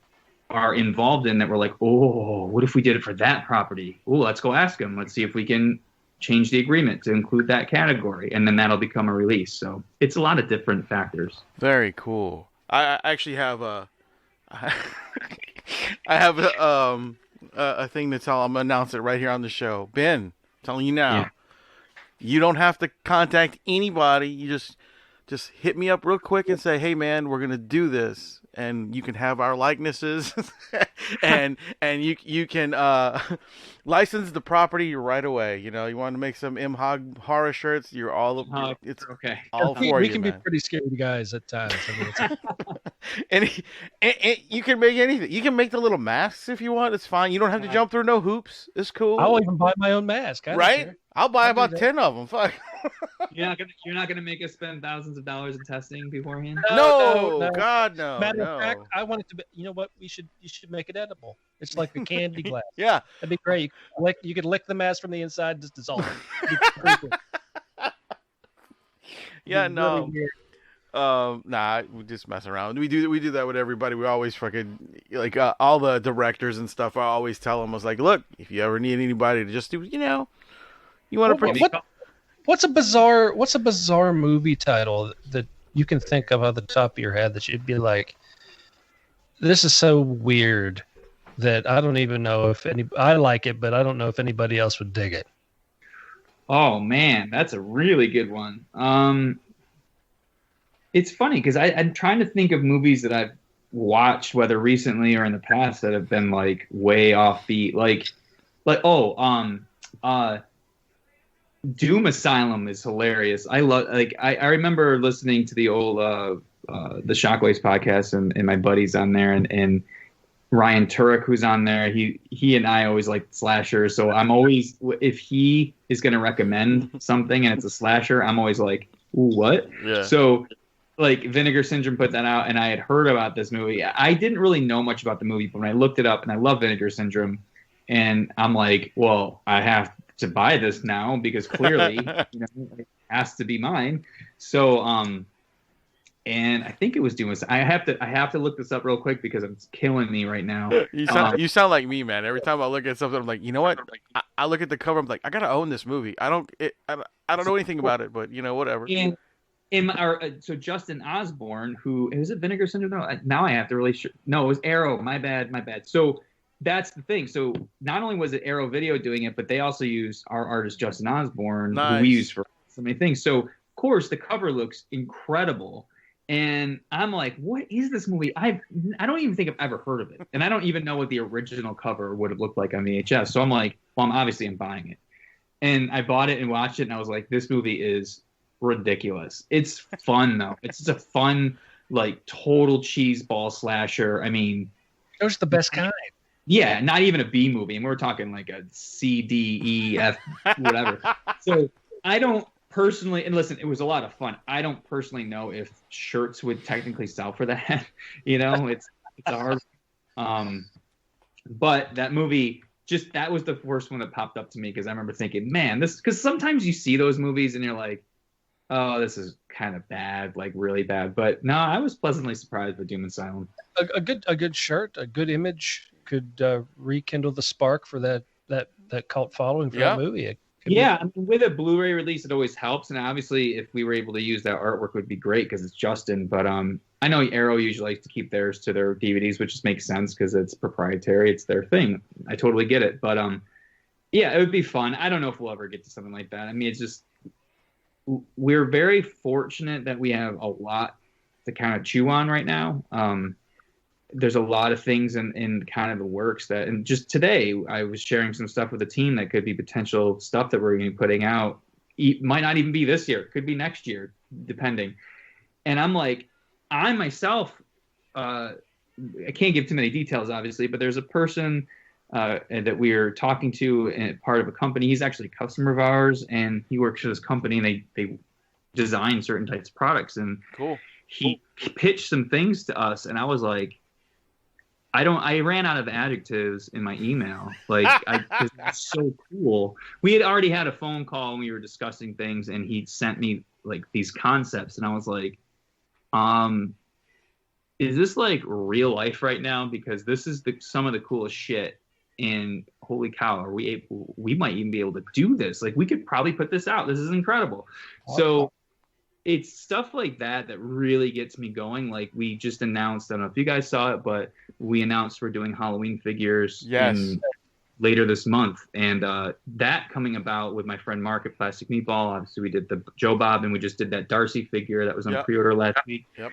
are involved in that we're like, oh, what if we did it for that property? Oh, let's go ask them. Let's see if we can change the agreement to include that category, and then that'll become a release. So it's a lot of different factors. Very cool. I actually have I have a thing to tell. I'm gonna announce it right here on the show. Ben, I'm telling you now. Yeah. You don't have to contact anybody. You just hit me up real quick and say, "Hey, man, we're gonna do this," and you can have our likenesses, and you can license the property right away. You know, you want to make some MHOG horror shirts. You're all it's Okay. all for we you, can man. be pretty scary guys at times. I mean, and you can make anything. You can make the little masks if you want. It's fine. You don't have to jump through no hoops. It's cool. I'll even buy my own mask. I don't Right? care. I'll buy I'll do about that. 10 of them. Fuck. You're not gonna make us spend thousands of dollars in testing beforehand. No, God, no. Matter no. of fact, I want it to be. You know what? You should make it edible. It's like a candy glass. Yeah. That'd be great. You could lick the mask from the inside, just dissolve it. It'd be pretty cool. Yeah, It'd be no. really weird. Nah, we just mess around. We do that with everybody. We always fucking like all the directors and stuff. I always tell them, I was like, look, if you ever need anybody to just do, you know, you want to What's a bizarre movie title that you can think of off the top of your head that you'd be like, this is so weird that I don't even know if I like it, but I don't know if anybody else would dig it. Oh man, that's a really good one. It's funny because I'm trying to think of movies that I've watched, whether recently or in the past, that have been like way offbeat. Doom Asylum is hilarious. I love, like, I remember listening to the old the Shockwaves podcast and my buddies on there, and Ryan Turek, who's on there. He and I always like slashers, so I'm always, if he is going to recommend something and it's a slasher, I'm always like, ooh, what? Yeah. So like Vinegar Syndrome put that out, and I had heard about this movie. I didn't really know much about the movie, but when I looked it up, and I love Vinegar Syndrome, and I'm like, well, I have to buy this now because clearly, you know, it has to be mine. So and I think it was doing. I have to look this up real quick because it's killing me right now. You sound like me, man. Every time I look at something, I'm like, you know what? I look at the cover, I'm like, I gotta own this movie. I don't know anything about it, but whatever. So Justin Osborne, who is it Vinegar Syndrome? No, now I have to really no, it was Arrow. My bad. So that's the thing. So not only was it Arrow Video doing it, but they also used our artist Justin Osborne, who we use for so many things. So of course the cover looks incredible, and I'm like, what is this movie? I don't even think I've ever heard of it, and I don't even know what the original cover would have looked like on VHS. So I'm like, well, I'm buying it, and I bought it and watched it, and I was like, this movie is ridiculous. It's fun though. It's just a fun, like, total cheese ball slasher. I mean, those are the best kind. Yeah, not even a B movie, and we're talking like a C, D, E, F, whatever. So I don't personally, and listen, it was a lot of fun. I don't personally know if shirts would technically sell for that. It's hard. But that movie, that was the first one that popped up to me because I remember thinking, man, because sometimes you see those movies and you're like, oh, this is kind of bad, like really bad. But no, I was pleasantly surprised with Doom Asylum. A good shirt, a good image could rekindle the spark for that cult following for that movie. I mean, with a Blu-ray release, it always helps. And obviously, if we were able to use that artwork, would be great because it's Justin. But I know Arrow usually likes to keep theirs to their DVDs, which just makes sense because it's proprietary. It's their thing. I totally get it. But it would be fun. I don't know if we'll ever get to something like that. I mean, it's just we're very fortunate that we have a lot to kind of chew on right now. There's a lot of things in kind of the works and just today I was sharing some stuff with the team that could be potential stuff that we're going to be putting out. It might not even be this year. It could be next year, depending. And I'm like, I myself, I can't give too many details, obviously, but there's a person that we're talking to and part of a company. He's actually a customer of ours, and he works for this company, and they design certain types of products. And cool. He pitched some things to us, and I was like, I ran out of adjectives in my email. Like, it was so cool. We had already had a phone call and we were discussing things, and he sent me like these concepts, and I was like, is this like real life right now? Because this is some of the coolest shit. And holy cow, we might even be able to do this. Like, we could probably put this out. This is incredible. Awesome. So it's stuff like that really gets me going. Like, we just announced, I don't know if you guys saw it, but we announced we're doing Halloween figures later this month. And that coming about with my friend Mark at Plastic Meatball. Obviously, we did the Joe Bob, and we just did that Darcy figure that was on pre-order last week. Yep.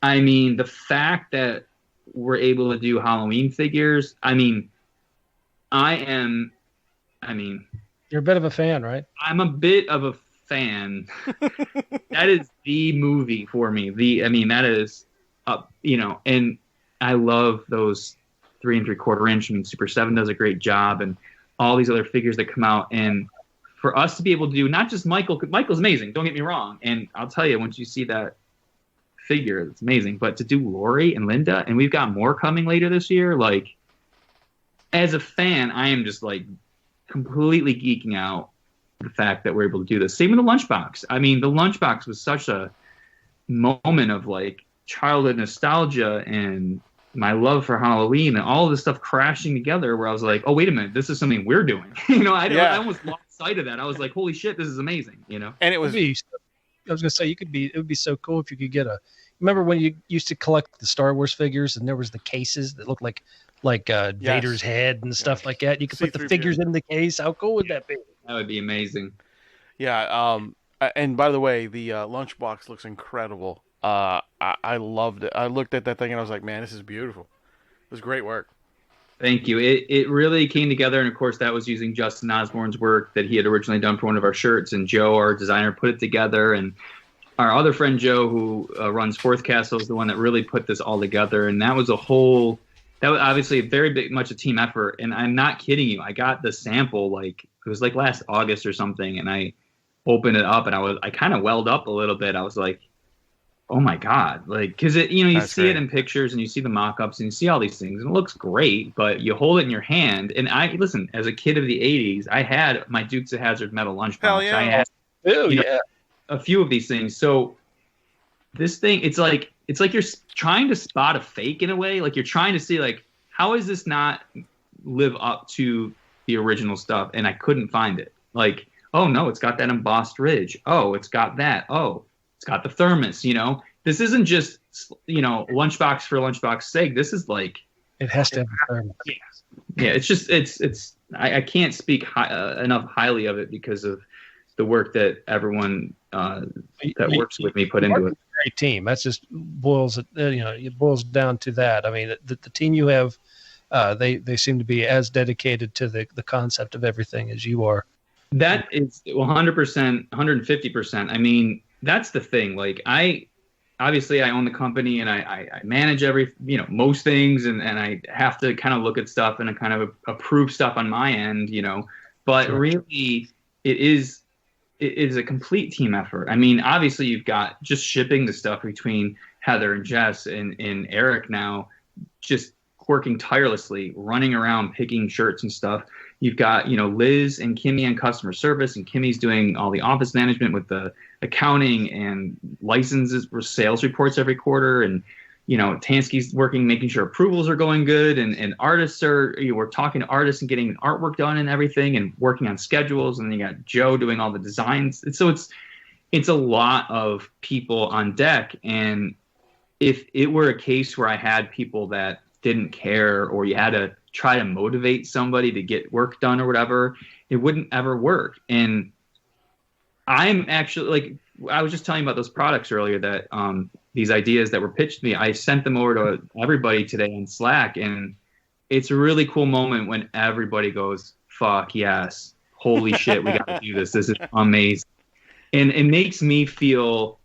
I mean, the fact that we're able to do Halloween figures, you're a bit of a fan, right? I'm a bit of a fan. That is the movie for me. That is and I love those 3 3/4 inch. Super 7 does a great job, and all these other figures that come out. And for us to be able to do not just Michael's amazing, don't get me wrong. And I'll tell you, once you see that figure, it's amazing. But to do Lori and Linda, and we've got more coming later this year, like, as a fan, I am just like completely geeking out the fact that we're able to do this. Same with the Lunchbox. I mean, the Lunchbox was such a moment of like childhood nostalgia and my love for Halloween and all of this stuff crashing together, where I was like, oh, wait a minute, this is something we're doing. I almost lost sight of that. I was like, holy shit, this is amazing. And it was. I was gonna say, it would be so cool if you could get remember when you used to collect the Star Wars figures and there was the cases that looked like Vader's head and stuff like that. You could put the figures in the case. How cool would that be? That would be amazing. Yeah. And by the way, the lunchbox looks incredible. I loved it. I looked at that thing and I was like, man, this is beautiful. It was great work. Thank you. It really came together, and of course that was using Justin Osborne's work that he had originally done for one of our shirts, and Joe, our designer, put it together, and our other friend Joe, who runs Fourth Castle, is the one that really put this all together. And that was obviously much a team effort. And I'm not kidding you. I got the sample, like, it was like last August or something, and I opened it up and I kind of welled up a little bit. I was like, oh my God. Like, because you see great. It in pictures and you see the mock-ups and you see all these things and it looks great, but you hold it in your hand. And listen, as a kid of the 80s, I had my Dukes of Hazzard metal lunchbox. Hell yeah. I had a few of these things. So this thing, it's like you're trying to spot a fake in a way. Like you're trying to see like, how is this not live up to the original stuff? And I couldn't find it. Like, oh no, it's got that embossed ridge. Oh, it's got that. Oh, it's got the thermos, you know. This isn't just, you know, lunchbox for lunchbox sake. This is like, it has to have a thermos. Yeah, it's just I can't speak enough highly of it because of the work that everyone that works with me put into it. Great team. That's just boils it boils down to that. I mean, the team you have, they seem to be as dedicated to the concept of everything as you are. That is 100%, 150%. I mean, that's the thing. Like obviously I own the company and I manage most things and I have to kind of look at stuff and I kind of approve stuff on my end, you know, but sure. Really it is a complete team effort. I mean, obviously you've got just shipping the stuff between Heather and Jess and Eric now, just working tirelessly, running around, picking shirts and stuff. You've got, you know, Liz and Kimmy in customer service, and Kimmy's doing all the office management with the accounting and licenses for sales reports every quarter. And, you know, Tansky's working, making sure approvals are going good. And artists we're talking to artists and getting artwork done and everything and working on schedules. And then you got Joe doing all the designs. And so it's a lot of people on deck. And if it were a case where I had people that didn't care or you had to try to motivate somebody to get work done or whatever, it wouldn't ever work. And I'm actually, like, I was just telling you about those products earlier that these ideas that were pitched to me, I sent them over to everybody today on Slack, and it's a really cool moment when everybody goes, fuck yes, holy shit, we got to do this. This is amazing. And it makes me feel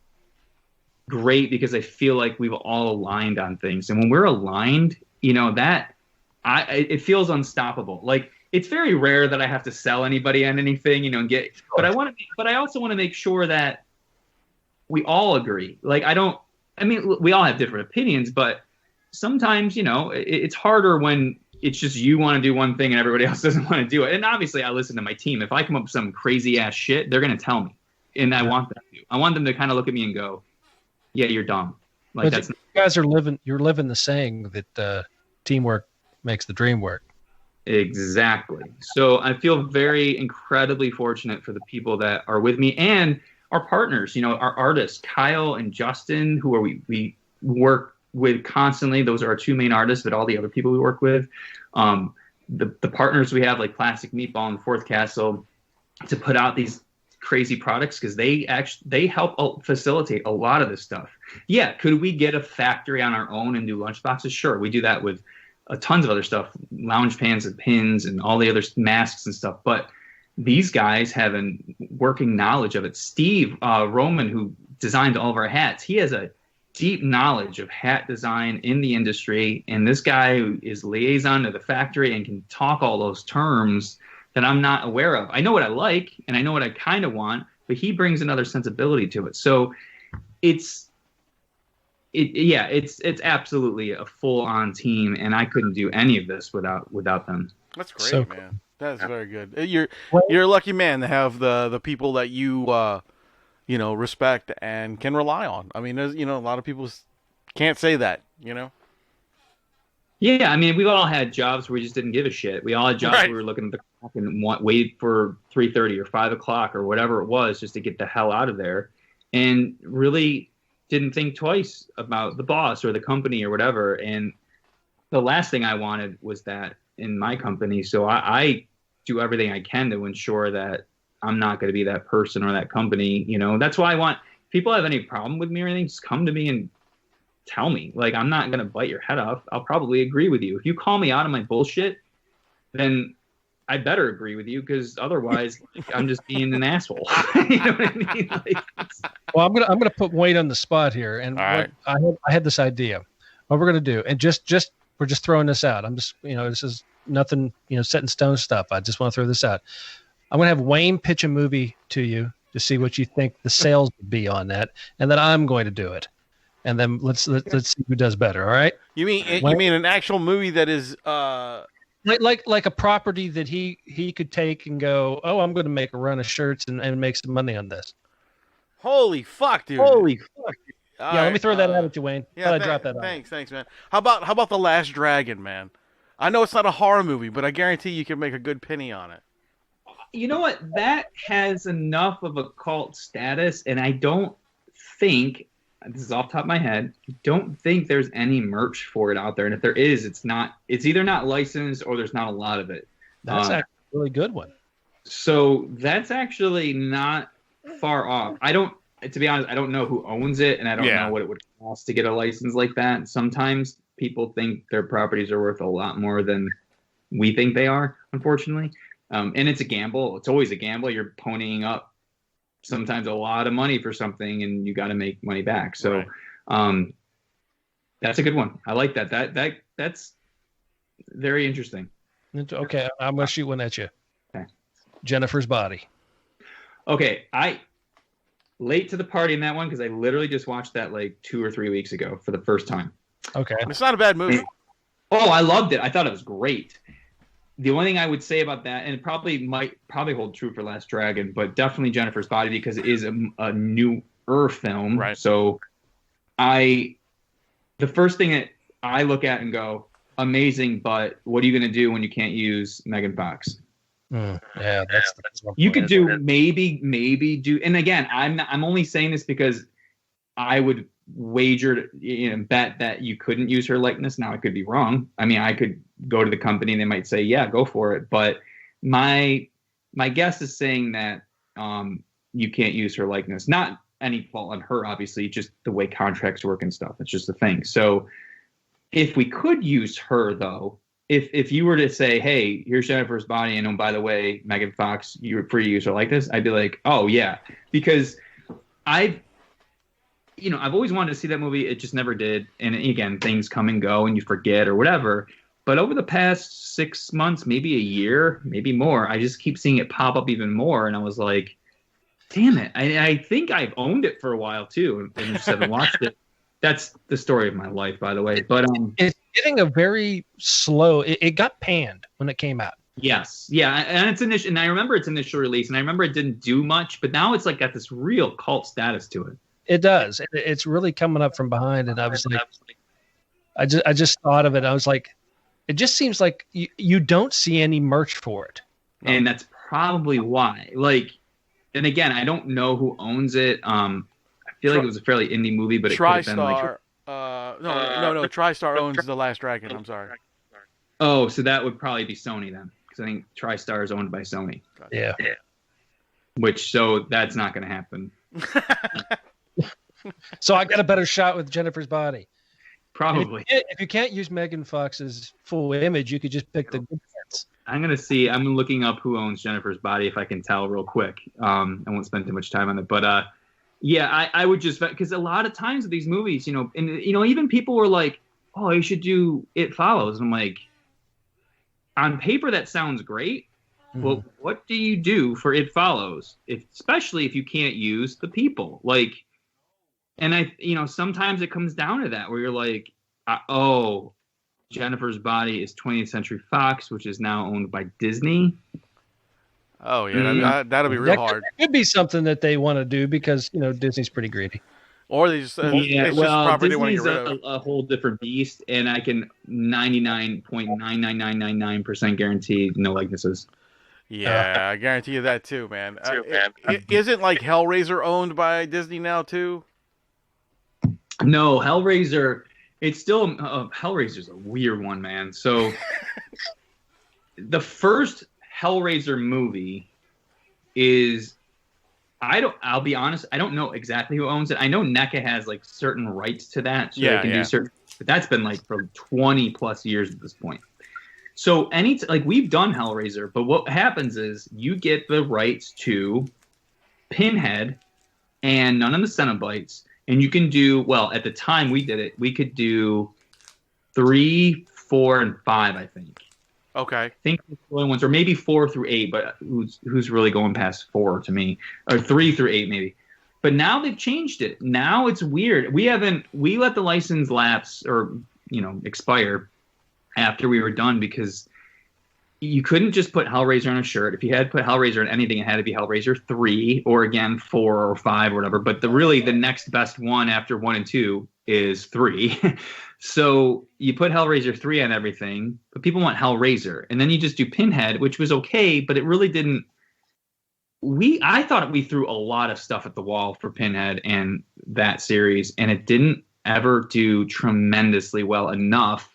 great because I feel like we've all aligned on things. And when we're aligned, you know, it feels unstoppable. Like, it's very rare that I have to sell anybody on anything, you know, but I also want to make sure that we all agree. Like, we all have different opinions, but sometimes, you know, it's harder when it's just you want to do one thing and everybody else doesn't want to do it. And obviously I listen to my team. If I come up with some crazy ass shit, they're going to tell me. And I want them to. I want them to kind of look at me and go, yeah, you're dumb. Like, you guys you're living the saying that teamwork makes the dream work. Exactly. So I feel very incredibly fortunate for the people that are with me and our partners, you know, our artists, Kyle and Justin, who we work with constantly. Those are our two main artists, but all the other people we work with, the partners we have, like Plastic Meatball and Fourth Castle, to put out these crazy products, because they help facilitate a lot of this stuff. Yeah, could we get a factory on our own and do lunchboxes? Sure, we do that with tons of other stuff, lounge pans and pins and all the other masks and stuff. But these guys have a working knowledge of it. Steve Roman, who designed all of our hats, he has a deep knowledge of hat design in the industry. And this guy is liaison to the factory and can talk all those terms that I'm not aware of. I know what I like and I know what I kind of want, but he brings another sensibility to it. So it's absolutely a full-on team, and I couldn't do any of this without them. That's great, man. That's very good. You're a lucky man to have the people that you respect and can rely on. I mean, there's, a lot of people can't say that, Yeah, I mean, we've all had jobs where we just didn't give a shit. We all had jobs where we were looking at the clock and wait for 3:30 or 5 o'clock or whatever it was just to get the hell out of there, and really didn't think twice about the boss or the company or whatever. And the last thing I wanted was that in my company. So I do everything I can to ensure that I'm not going to be that person or that company. That's why I want, if people have any problem with me or anything, just come to me and tell me. Like, I'm not going to bite your head off. I'll probably agree with you. If you call me out on my bullshit, then I better agree with you, because otherwise I'm just being an asshole. You know what I mean? Well, I'm gonna put Wayne on the spot here, and I had this idea. What we're gonna do, and we're just throwing this out. I'm just this is nothing set in stone stuff. I just want to throw this out. I'm gonna have Wayne pitch a movie to you to see what you think the sales would be on that, and then I'm going to do it, and then let's see who does better. All right? You mean an actual movie that is Like a property that he could take and go, oh, I'm going to make a run of shirts and make some money on this. Holy fuck, dude! Yeah, let me throw that out at you, Wayne. Yeah, I dropped that on. Thanks, man. How about The Last Dragon, man? I know it's not a horror movie, but I guarantee you can make a good penny on it. You know what? That has enough of a cult status, and I don't think, this is off the top of my head, I don't think there's any merch for it out there. And if there is, it's either not licensed or there's not a lot of it. That's actually a really good one. So that's actually not far off. To be honest, I don't know who owns it, and I don't know what it would cost to get a license like that. Sometimes people think their properties are worth a lot more than we think they are, unfortunately. And it's a gamble. It's always a gamble. You're ponying up sometimes a lot of money for something, and you got to make money back. So that's a good one. I like that. That's very interesting. Okay, I'm going to shoot one at you. Okay. Jennifer's Body. Okay, late to the party in that one because I literally just watched that like 2 or 3 weeks ago for the first time. Okay. It's not a bad movie. Oh, I loved it. I thought it was great. The only thing I would say about that, and it might hold true for Last Dragon, but definitely Jennifer's Body because it is a newer film. Right. So the first thing that I look at and go, amazing, but what are you going to do when you can't use Megan Fox? Yeah, that's you could do maybe do, and again, I'm only saying this because I would wager, bet that you couldn't use her likeness. Now I could be wrong. I mean, I could go to the company and they might say, yeah, go for it. But my guess is saying that you can't use her likeness. Not any fault on her, obviously, just the way contracts work and stuff. It's just a thing. So if we could use her, though, if you were to say, hey, here's Jennifer's Body, and oh, by the way, Megan Fox, you're free to use her like this, I'd be like, oh, yeah. Because I've always wanted to see that movie. It just never did. And again, things come and go and you forget or whatever. But over the past 6 months, maybe a year, maybe more, I just keep seeing it pop up even more. And I was like, damn it. I think I've owned it for a while, too, and just haven't watched it. That's the story of my life, by the way. But it's getting a very slow. It got panned when it came out. Yes, yeah, and I remember its initial release, and I remember it didn't do much, but now it's like got this real cult status to it. It does. It's really coming up from behind, and I was like, I just thought of it. I was like, it just seems like you don't see any merch for it, and that's probably why. Like, and again, I don't know who owns it. I feel like it was a fairly indie movie, but it could have been like no. TriStar owns The Last Dragon. I'm sorry. Oh, so that would probably be Sony then, because I think TriStar is owned by Sony. Yeah. So that's not going to happen. So I got a better shot with Jennifer's Body. Probably. If you can't use Megan Fox's full image, you could just pick the good parts. I'm looking up who owns Jennifer's Body if I can tell real quick. I won't spend too much time on it, but yeah, I would just, because a lot of times with these movies, and even people were like, oh, you should do It Follows. And I'm like, on paper that sounds great. Mm-hmm. Well, what do you do for It Follows, especially if you can't use the people? Like, and sometimes it comes down to that where you're like, oh, Jennifer's Body is 20th Century Fox, which is now owned by Disney. Oh yeah, that'll be real hard. It could be something that they want to do because Disney's pretty greedy. Or they just Disney's a whole different beast, and I can 99.99999% guarantee no likenesses. Yeah, I guarantee you that too, man. Isn't like Hellraiser owned by Disney now too? No, Hellraiser. It's still Hellraiser's a weird one, man. So the first Hellraiser movie is, I'll be honest, I don't know exactly who owns it. I know NECA has like certain rights to that, so they can do certain, but that's been like for 20 plus years at this point. So we've done Hellraiser, but what happens is you get the rights to Pinhead and none of the Cenobites, and you can do, well, at the time we did it, we could do 3, 4, and 5, I think. Okay. I think the only ones, or maybe 4 through 8, but who's really going past 4 to me, or 3 through 8 maybe. But now they've changed it. Now it's weird. We let the license lapse or expire after we were done because you couldn't just put Hellraiser on a shirt. If you had put Hellraiser on anything, it had to be Hellraiser 3 or again 4 or 5 or whatever. But the next best one after 1 and 2 is 3. So you put Hellraiser 3 on everything, but people want Hellraiser. And then you just do Pinhead, which was okay, but it really didn't. I thought we threw a lot of stuff at the wall for Pinhead and that series, and it didn't ever do tremendously well enough.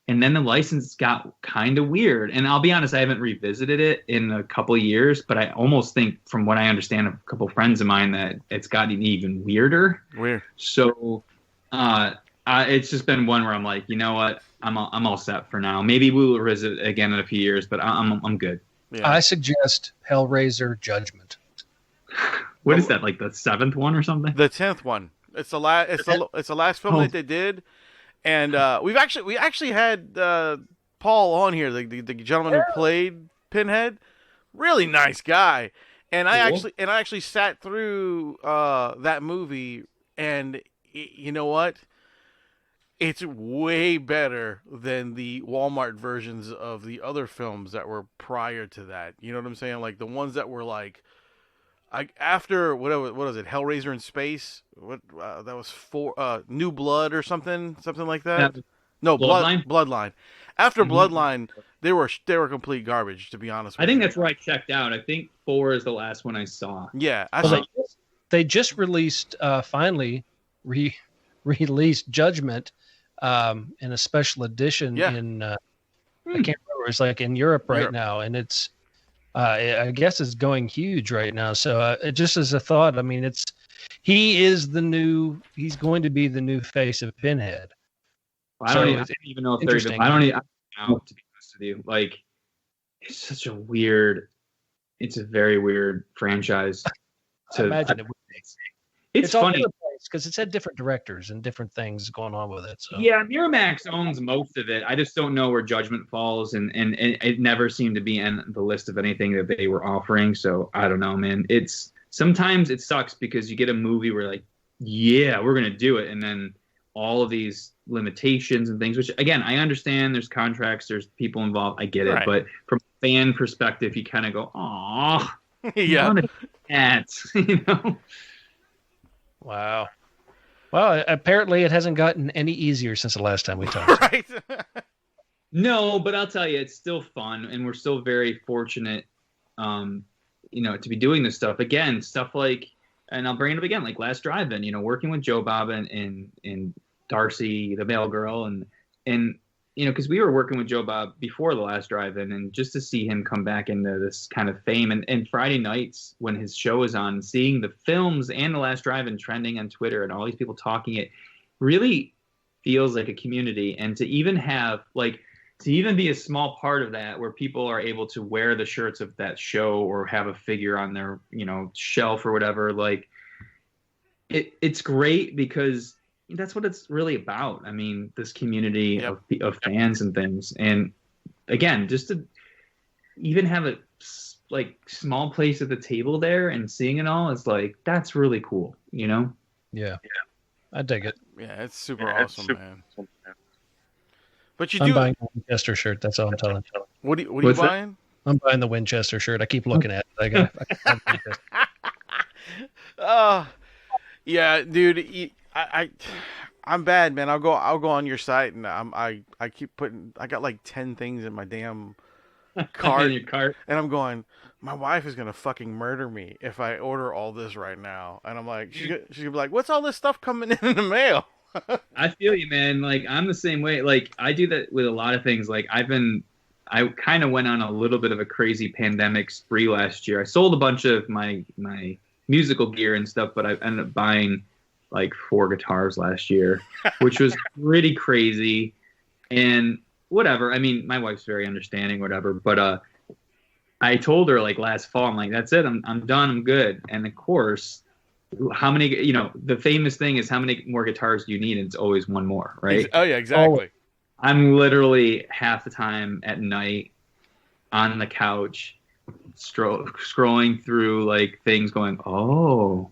And then the license got kind of weird. And I'll be honest, I haven't revisited it in a couple of years, but I almost think, from what I understand, a couple of friends of mine, that it's gotten even weirder. Weird. So it's just been one where I'm like, you know what? I'm all set for now. Maybe we will revisit it again in a few years, but I'm good. Yeah. I suggest Hellraiser Judgment. What is that? Like the 7th one or something? The 10th one. It's the last. It's the last film that they did. And we actually had Paul on here, the gentleman who played Pinhead. Really nice guy. And I actually sat through that movie, and you know what? It's way better than the Walmart versions of the other films that were prior to that. You know what I'm saying? Like the ones that were like after what was it? Hellraiser in Space? What that was for New Blood or something like that. No, Bloodline. After Bloodline, they were complete garbage, to be honest with you. I think that's where I checked out. I think 4 is the last one I saw. Yeah, they just released finally released Judgment in a special edition in I can't remember. It's like in Europe right now, and it's I guess it's going huge right now. So just as a thought, I mean, he's going to be the new face of Pinhead. Well, I don't even know if there's. I don't even know, to be honest with you. Like, it's such a weird. It's a very weird franchise. I imagine it would be. It's funny because it's had different directors and different things going on with it. So yeah, Miramax owns most of it. I just don't know where Judgment falls, and it never seemed to be in the list of anything that they were offering. So I don't know, man. Sometimes it sucks because you get a movie where like, yeah, we're gonna do it, and then all of these limitations and things, which again, I understand there's contracts, there's people involved, I get it. Right. But from a fan perspective, you kind of go, "Aw, yeah, you know." Wow. Well, apparently it hasn't gotten any easier since the last time we talked. Right. No, but I'll tell you, it's still fun, and we're still very fortunate, to be doing this stuff again. Stuff like, and I'll bring it up again, like Last Drive-In. Working with Joe Bob and Darcy, the mail girl, and because we were working with Joe Bob before the Last Drive-In, and just to see him come back into this kind of fame, and Friday nights when his show is on, seeing the films and the Last Drive-In trending on Twitter and all these people talking, it really feels like a community. And to even be a small part of that, where people are able to wear the shirts of that show or have a figure on their shelf or whatever, like it's great because that's what it's really about. I mean, this community of fans and things. And again, just to even have a small place at the table there and seeing it all is like, that's really cool, Yeah. I dig it. Yeah, it's super awesome, man. But I'm buying the Winchester shirt. That's all I'm telling you. What are you buying? I'm buying the Winchester shirt. I keep looking at it. Yeah, dude. I'm bad, man. I'll go on your site and I keep putting. I got like 10 things in my damn cart, in your cart, and I'm going. My wife is gonna fucking murder me if I order all this right now. And I'm like, she's gonna be like, "What's all this stuff coming in the mail?" I feel you, man. Like I'm the same way. Like I do that with a lot of things. Like I kind of went on a little bit of a crazy pandemic spree last year. I sold a bunch of my musical gear and stuff, but I ended up buying like 4 guitars last year, which was pretty crazy. And whatever. I mean, my wife's very understanding, whatever. But I told her like last fall, I'm like, that's it. I'm done. I'm good. And of course, how many? The famous thing is how many more guitars do you need? And it's always one more, right? Oh yeah, exactly. I'm literally half the time at night on the couch, scrolling through like things, going, "Oh,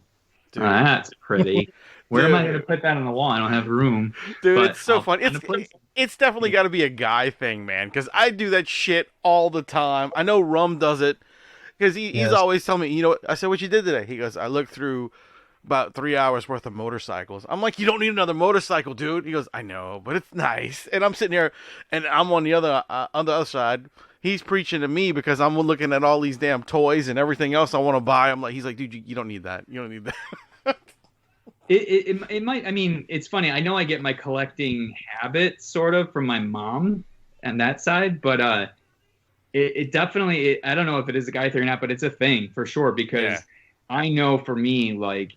dude, that's pretty." Where am I going to put that on the wall? I don't have room. Dude, But it's so I'll fun. find a place. It's definitely got to be a guy thing, man, because I do that shit all the time. I know Rum does it, because he's Yes. always telling me, you know what? I said, what you did today? He goes, I looked through about 3 hours worth of motorcycles. I'm like, you don't need another motorcycle, dude. He goes, I know, but it's nice. And I'm sitting here, and I'm on the other side. He's preaching to me because I'm looking at all these damn toys and everything else I want to buy. I'm like, he's like, dude, you don't need that. You don't need that. It might. I mean, it's funny. I know I get my collecting habit sort of from my mom and that side, but it definitely. I don't know if it is a guy thing or not, but it's a thing for sure because I know for me, like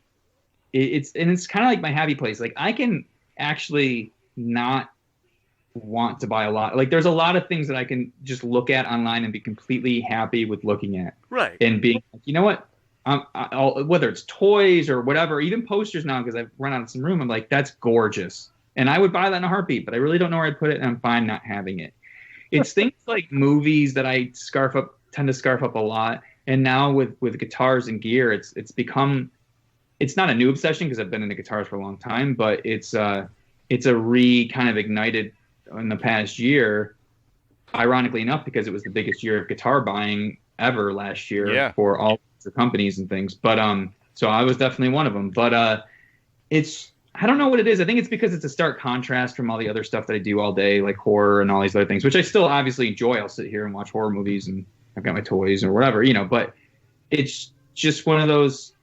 it's kind of like my happy place. Like I can actually not want to buy a lot. Like there's a lot of things that I can just look at online and be completely happy with looking at, Right. and being like, you know what. Whether it's toys or whatever, even posters now, because I've run out of some room, I'm like, that's gorgeous. And I would buy that in a heartbeat, but I really don't know where I'd put it, and I'm fine not having it. It's things like movies that I tend to scarf up a lot. And now with guitars and gear, it's become, it's not a new obsession because I've been into guitars for a long time, but it's kind of ignited in the past year, ironically enough, because it was the biggest year of guitar buying ever last year for all the companies and things, but so I was definitely one of them, but I don't know what it is. I think it's because it's a stark contrast from all the other stuff that I do all day, like horror and all these other things, which I still obviously enjoy. I'll sit here and watch horror movies and I've got my toys or whatever, but it's just one of those,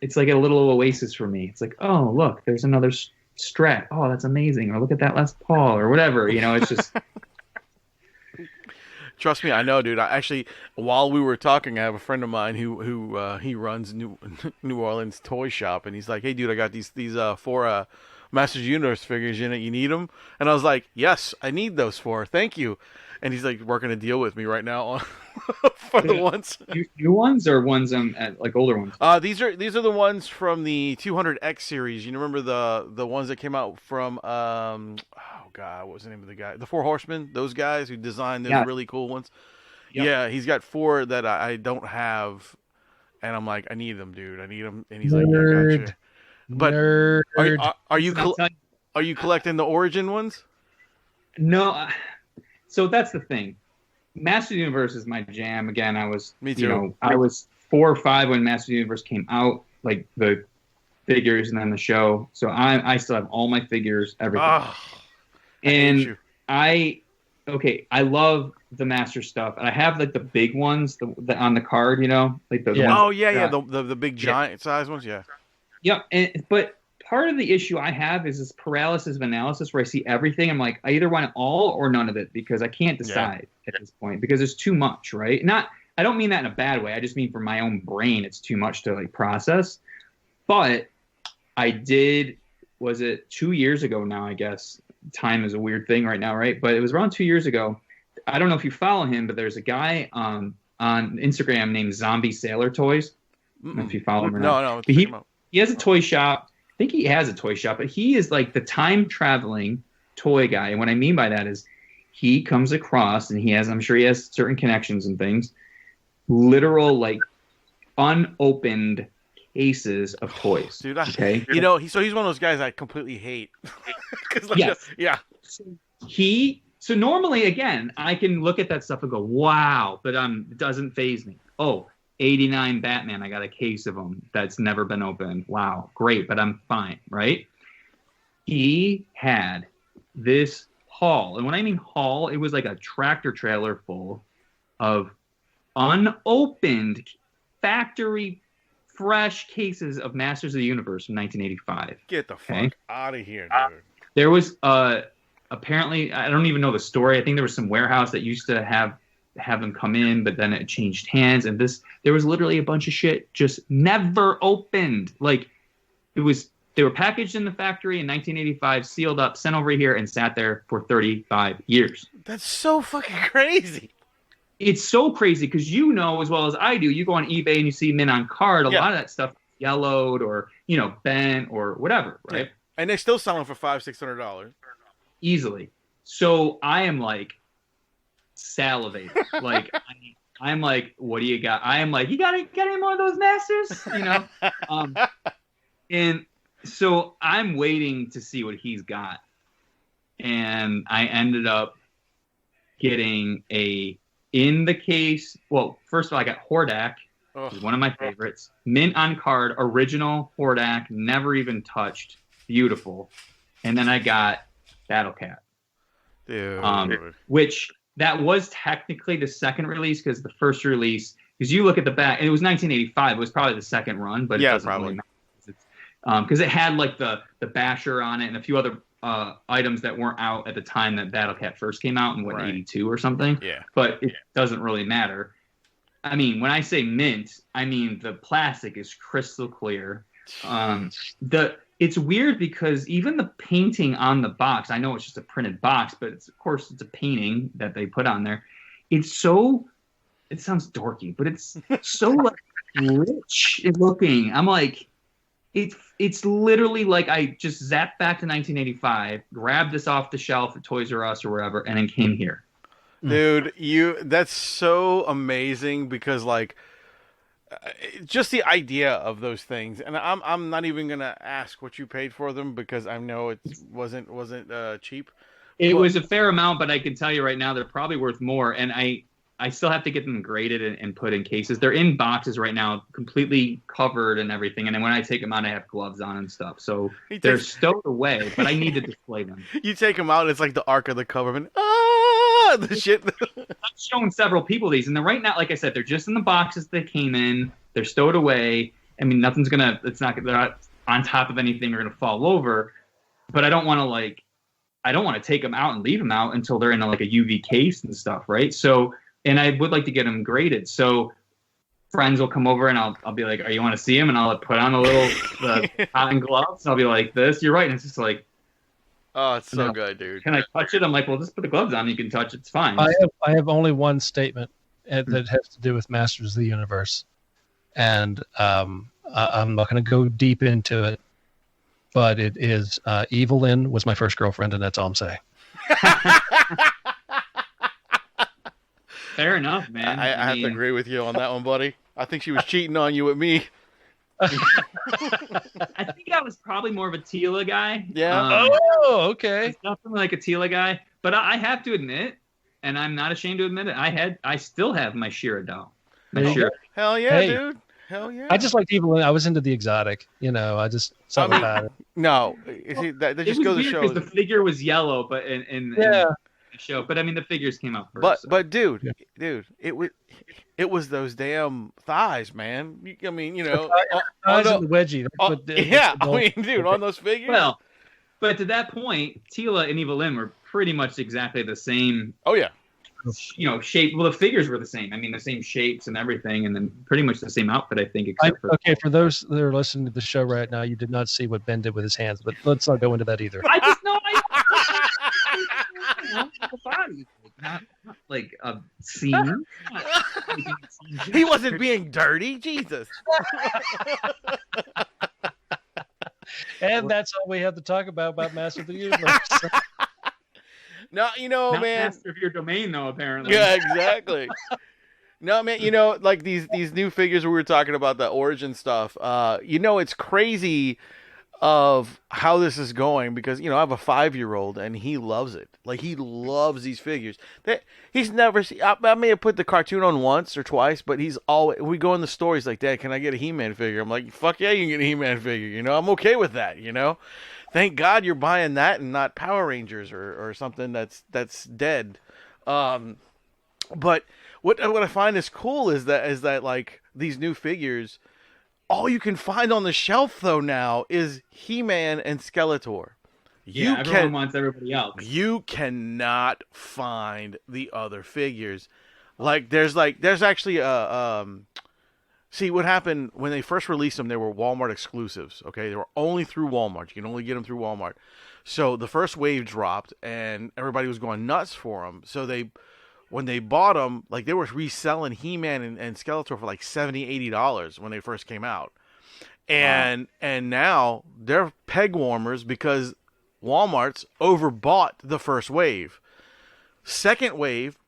it's like a little oasis for me. It's like, oh look, there's another Strat, oh that's amazing, or look at that Les Paul or whatever, it's just Trust me, I know, dude. I actually, while we were talking, I have a friend of mine who he runs New Orleans toy shop, and he's like, "Hey, dude, I got these 4 Masters Universe figures in it. You need them?" And I was like, "Yes, I need those 4. Thank you." And he's like working a deal with me right now on for the ones. New ones or ones at like older ones? These are the ones from the 200X series. You remember the ones that came out from oh god, what was the name of the guy? The Four Horsemen. Those guys who designed those really cool ones. Yep. Yeah, he's got 4 that I don't have, and I'm like, I need them, dude. I need them, and he's like, yeah, gotcha. But are you collecting the Origin ones? No. So that's the thing. Master Universe is my jam. Again, I was, me too. I was 4 or 5 when Master Universe came out, like the figures and then the show. So I still have all my figures, everything. Oh, and I love the Master stuff. And I have like the big ones the on the card, like the ones, the big giant size ones, yeah. Yeah, but part of the issue I have is this paralysis of analysis where I see everything. I'm like, I either want it all or none of it because I can't decide at this point because there's too much, right? I don't mean that in a bad way. I just mean for my own brain, it's too much to like process. But I did, was it 2 years ago now, I guess. Time is a weird thing right now, right? But it was around 2 years ago. I don't know if you follow him, but there's a guy on Instagram named Zombie Sailor Toys. I don't know if you follow him or not. No. He has a toy shop. I think he has a toy shop, but he is like the time-traveling toy guy. And what I mean by that is he comes across, and I'm sure he has certain connections and things, literal, like, unopened cases of toys. Dude, okay? He's one of those guys I completely hate. Yes. So normally, again, I can look at that stuff and go, wow, but it doesn't faze me. Oh, 89 Batman, I got a case of them that's never been opened. Wow, great, but I'm fine, right? He had this haul, and when I mean haul, it was like a tractor trailer full of unopened factory fresh cases of Masters of the Universe from 1985. Get the fuck out of here, dude. There was apparently, I don't even know the story. I think there was some warehouse that used to have them come in, but then it changed hands, and there was literally a bunch of shit just never opened. Like they were packaged in the factory in 1985, sealed up, sent over here, and sat there for 35 years. That's so fucking crazy. It's so crazy because as well as I do, you go on eBay and you see mint on card, a lot of that stuff yellowed or bent or whatever, right? Yeah. And they're still selling for $500-$600 easily. So I am like salivating. Like I'm like, what do you got? I am like, you got any more of those Masters? And So I'm waiting to see what he's got. And I ended up getting in the case. Well, first of all, I got Hordak, one of my favorites. Mint on card, original Hordak, never even touched. Beautiful. And then I got Battle Cat. Dude. Which that was technically the second release, because the first release, because you look at the back, and it was 1985. It was probably the second run, but it doesn't really matter. Because it had like the Basher on it and a few other items that weren't out at the time that Battle Cat first came out in 82 or something. Yeah. But it doesn't really matter. I mean, when I say mint, I mean the plastic is crystal clear. It's weird because even the painting on the box, I know it's just a printed box, but of course it's a painting that they put on there. It sounds dorky, but it's so like rich looking. I'm like, it's literally like I just zapped back to 1985, grabbed this off the shelf at Toys R Us or wherever, and then came here. Dude, that's so amazing because like just the idea of those things, and I'm not even gonna ask what you paid for them because I know it wasn't cheap. It was a fair amount, but I can tell you right now they're probably worth more, and I still have to get them graded and put in cases. They're in boxes right now, completely covered and everything. And then when I take them out, I have gloves on and stuff. So they're stowed away, but I need to display them. You take them out, it's like the Ark of the Covenant. The shit. I've shown several people these, and they're right now, like I said, they're just in the boxes they came in. They're stowed away. I mean, they're not on top of anything. They're going to fall over. But I don't want to take them out and leave them out until they're in like a UV case and stuff, right? So. And I would like to get them graded. So friends will come over and I'll be like, "Oh, you want to see them?" And I'll put on the cotton gloves. And I'll be like, "This, you're right." And it's just like, oh, it's so good, dude. Can I touch it? I'm like, well, just put the gloves on. You can touch it. It's fine. I have only one statement that has to do with Masters of the Universe, and I'm not going to go deep into it, but it is Evelyn was my first girlfriend, and that's all I'm saying. Fair enough, man. I have to agree with you on that one, buddy. I think she was cheating on you with me. I think I was probably more of a Tila guy. Yeah. Okay. Definitely like a Tila guy. But I have to admit, and I'm not ashamed to admit it, I still have my Shira doll. Hell yeah, dude. Hell yeah. I just liked Evelyn. I was into the exotic. I just something about it. No. That just goes to show. Because the figure was yellow, but in the show. But I mean, the figures came out first. But dude, it was those damn thighs, man. I mean, thighs and the wedgie. I mean, dude, on those figures. Well, but to that point, Tila and Evelyn were pretty much exactly the same. Oh yeah. Shape. Well, the figures were the same. I mean, the same shapes and everything, and then pretty much the same outfit, I think. For those that are listening to the show right now, you did not see what Ben did with his hands, but let's not go into that either. I just know the body, not like a scene. He wasn't being dirty, Jesus. And that's all we have to talk about Master of the Universe. No, not man. Master of your domain, though. Apparently. Yeah, exactly. No, man. Like these new figures we were talking about, the origin stuff. It's crazy of how this is going because I have a 5-year-old and he loves it. Like he loves these figures. He's never seen. I may have put the cartoon on once or twice, but he's always. We go in the store. He's like, "Dad, can I get a He-Man figure?" I'm like, "Fuck yeah, you can get a He-Man figure." I'm okay with that. Thank God you're buying that and not Power Rangers or something that's dead. But what I find is cool is that like these new figures, all you can find on the shelf though now is He-Man and Skeletor. Everyone wants everybody else. You cannot find the other figures. There's actually a See, what happened when they first released them, they were Walmart exclusives, okay? They were only through Walmart. You can only get them through Walmart. So the first wave dropped, and everybody was going nuts for them. So when they bought them, they were reselling He-Man and Skeletor for like $70, $80 when they first came out. And now they're peg warmers because Walmart's overbought the first wave. Second wave,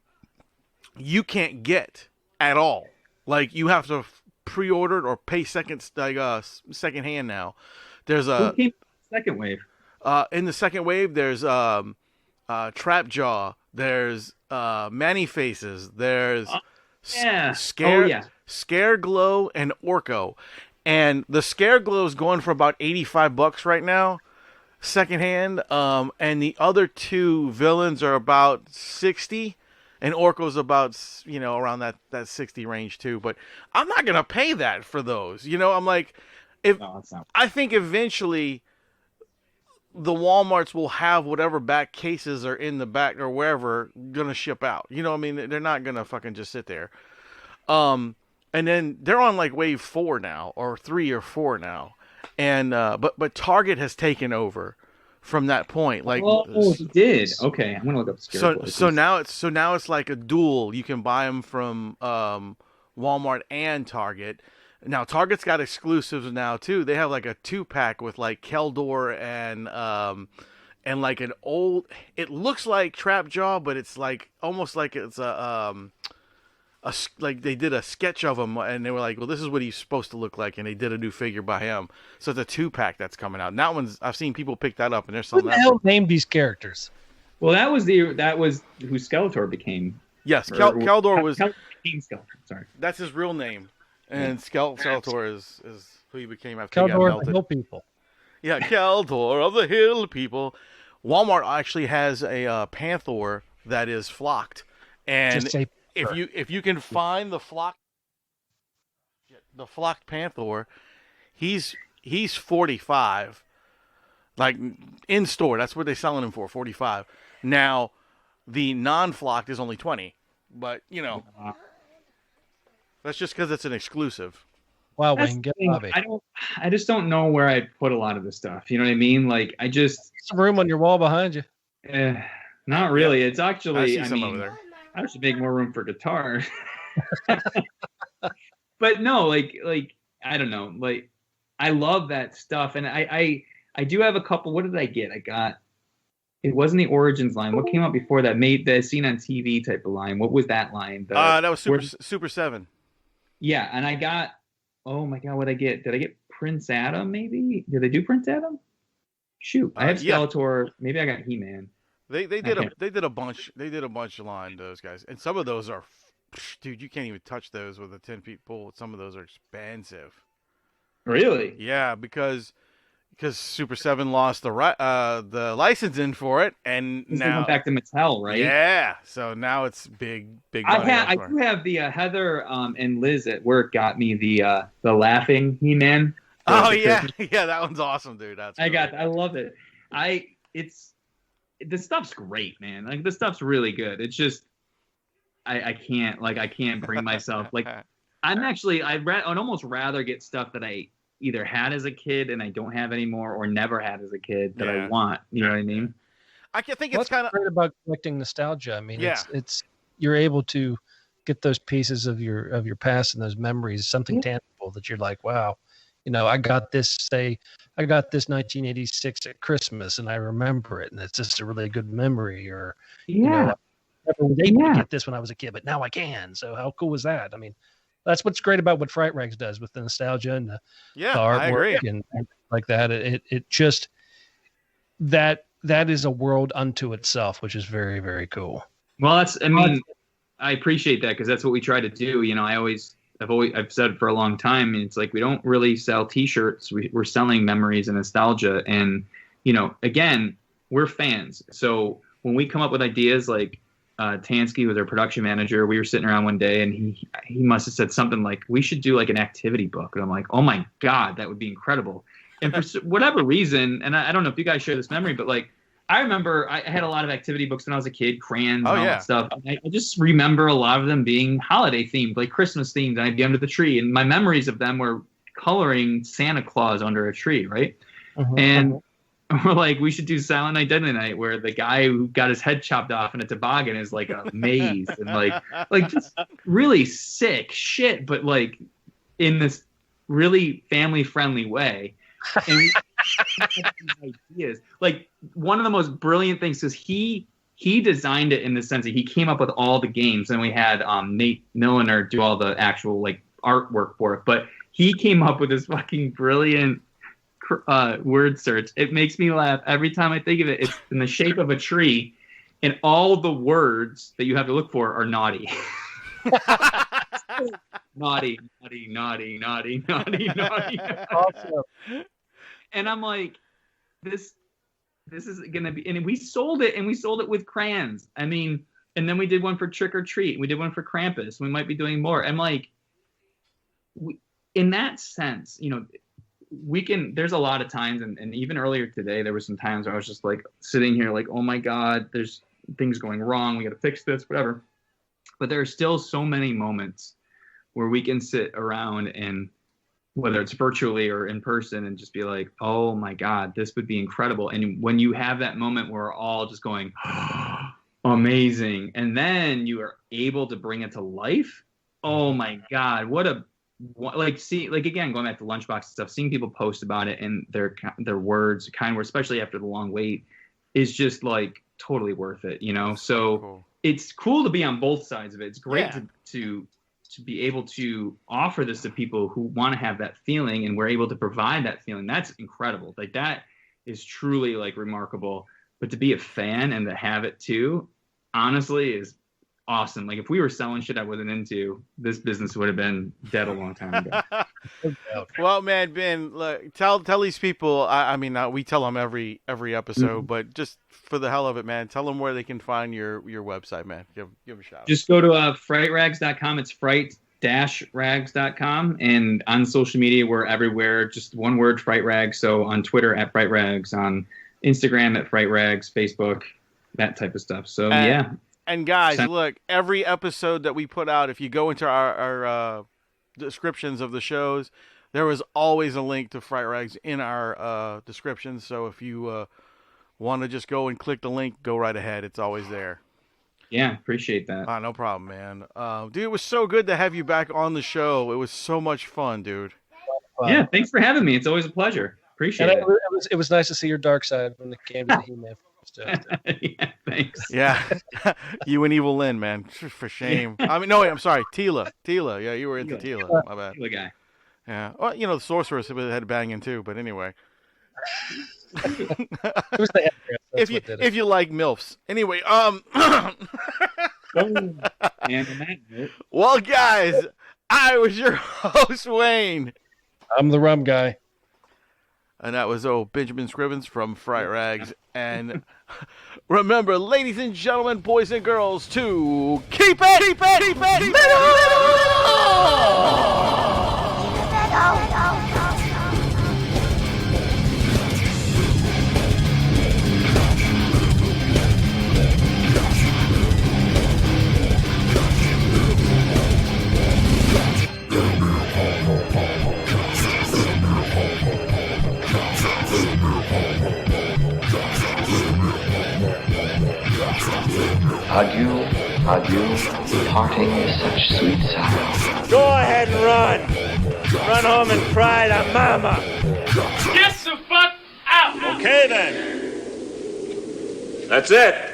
you can't get at all. You have to pre-ordered or pay second hand now There's Who came second wave? in the second wave, there's Trapjaw, there's Manny Faces, there's Scare Glow, and Orko. And the Scare Glow is going for about $85 right now, secondhand. And the other two villains are about 60, and Orko's about around that 60 range too. But I'm not gonna pay that for those. I'm like, I think eventually the Walmarts will have whatever back cases are in the back or wherever gonna ship out. I mean, they're not gonna fucking just sit there. And then they're on like wave 4 now, or 3 or 4 now, and but Target has taken over from that point. Like, he did. Okay, I'm gonna look up Scarecrow. So now it's like a duel. You can buy them from Walmart and Target. Now Target's got exclusives now too. They have like a 2-pack with like Keldor and like an old. It looks like Trapjaw, but it's like almost like it's like they did a sketch of him, and they were like, well, this is what he's supposed to look like, and they did a new figure by him. So it's a 2-pack that's coming out. And that one's, I've seen people pick that up, and they're selling that. Who the hell named these characters? Well, that was who Skeletor became. Yes, Keldor was. Keldor became Skeletor. Sorry, that's his real name, and Skeletor is who he became after Keldor he got of melted. the Hill People. Yeah, Keldor of the Hill People. Walmart actually has a Panther that is flocked, and if you can find the flocked Panther, he's 45. Like in store, that's what they're selling him for, 45. Now, the non-flocked is only 20, but that's just because it's an exclusive. Wow, Wayne, get Bobby. I just don't know where I put a lot of this stuff. You know what I mean? Like, some room on your wall behind you. Not really. It's actually, I mean, over there. I should make more room for guitar. But no, like I don't know. Like, I love that stuff, and I do have a couple. What did I get? It wasn't the Origins line. What came out before that? Made the seen on TV type of line. What was that line? That was Super 7. Yeah, and I got. Oh my God, what did I get? Did I get Prince Adam? Maybe did they do Prince Adam? Shoot, I have Skeletor. Yeah. Maybe I got He-Man. They did a bunch of line, those guys, and some of those are, dude, you can't even touch those with a 10-feet pole. Some of those are expensive. Really? Yeah, because Super 7 lost the licensing for it, and now went back to Mattel, right? Yeah, so now it's big money. I do have the Heather and Liz at work got me the laughing He-Man. Oh yeah, yeah, that one's awesome, dude. That's cool. I love it. The stuff's great, man. Like, the stuff's really good. It's just I can't bring myself. Like, I'd almost rather get stuff that I either had as a kid and I don't have anymore, or never had as a kid that I want. You know what I mean? I think it's kind of great about collecting nostalgia. I mean, it's you're able to get those pieces of your past and those memories, something tangible that you're like, wow, I got this 1986 at Christmas and I remember it, and it's just a really good memory. Or I never was able to get this when I was a kid, but now I can. So how cool is that? I mean, that's what's great about what Fright Rags does with the nostalgia and the artwork and like that. It just that is a world unto itself, which is very, very cool. Well, I appreciate that, because that's what we try to do. I've said for a long time, and it's like, we don't really sell T-shirts. We're selling memories and nostalgia. And, again, we're fans. So when we come up with ideas, like Tansky was our production manager, we were sitting around one day, and he must have said something like, we should do like an activity book. And I'm like, oh my God, that would be incredible. And for whatever reason, and I don't know if you guys share this memory, but like, I remember I had a lot of activity books when I was a kid, crayons and all that stuff. I just remember a lot of them being holiday themed, like Christmas themed, and I'd be under the tree. And my memories of them were coloring Santa Claus under a tree, right? And we're like, we should do Silent Night, Deadly Night, where the guy who got his head chopped off in a toboggan is like a maze, and like just really sick shit, but like in this really family friendly way. And ideas. Like, one of the most brilliant things, because he designed it in the sense that he came up with all the games, and we had Nate Milliner do all the actual like artwork for it, but he came up with this fucking brilliant word search. It makes me laugh every time I think of it. It's in the shape of a tree, and all the words that you have to look for are naughty. Naughty. Awesome. And I'm like, this is gonna be. And we sold it with crayons. I mean, and then we did one for Trick or Treat. We did one for Krampus. We might be doing more. I'm like, in that sense, you know, there's a lot of times, and even earlier today, there were some times where I was just like sitting here like, oh my God, there's things going wrong. We got to fix this, whatever. But there are still so many moments where we can sit around and, whether it's virtually or in person, and just be like, oh my God, this would be incredible. And when you have that moment where we're all just going, amazing. And then you are able to bring it to life. Oh my God, again, going back to Lunchbox stuff, seeing people post about it and their words, kind words, especially after the long wait, is just like totally worth it, you know? So Cool. It's cool to be on both sides of it. It's great to be able to offer this to people who want to have that feeling, and we're able to provide that feeling. That's incredible. Like, that is truly like remarkable. But to be a fan and to have it too, honestly, is awesome. Like, if we were selling shit I wasn't into, this business would have been dead a long time ago. Well, man, Ben, look, tell these people. I mean, we tell them every episode, but just for the hell of it, man, tell them where they can find your website, man. Give a shout. Just go to frightrags.com. It's fright-rags.com, and on social media, we're everywhere. Just one word, Fright Rags. So on Twitter at Fright Rags, on Instagram at Fright Rags, Facebook, that type of stuff. So yeah. And guys, look, every episode that we put out, if you go into our descriptions of the shows, there was always a link to Fright Rags in our descriptions. So if you want to just go and click the link, go right ahead. It's always there. Yeah, appreciate that. No problem, man. Dude, it was so good to have you back on the show. It was so much fun, dude. Yeah, thanks for having me. It's always a pleasure. Appreciate it. It was nice to see your dark side when it came to the He-Man stuff. Yeah, thanks. Yeah, you and Evil Lynn, man, for shame. I mean, no, wait, I'm sorry, Tila. Yeah, you were into Tila. My bad. Tila guy. Yeah, well, you know, the sorceress had banging too, but anyway. If you like MILFs, anyway. Well, guys, I was your host, Wayne. I'm the Rum Guy. And that was Benjamin Scrivens from Fright Rags. And remember, ladies and gentlemen, boys and girls, to keep it Adieu, parting is such sweet sorrow. Go ahead and run. Run home and cry to mama. Get the fuck out! Okay then. That's it.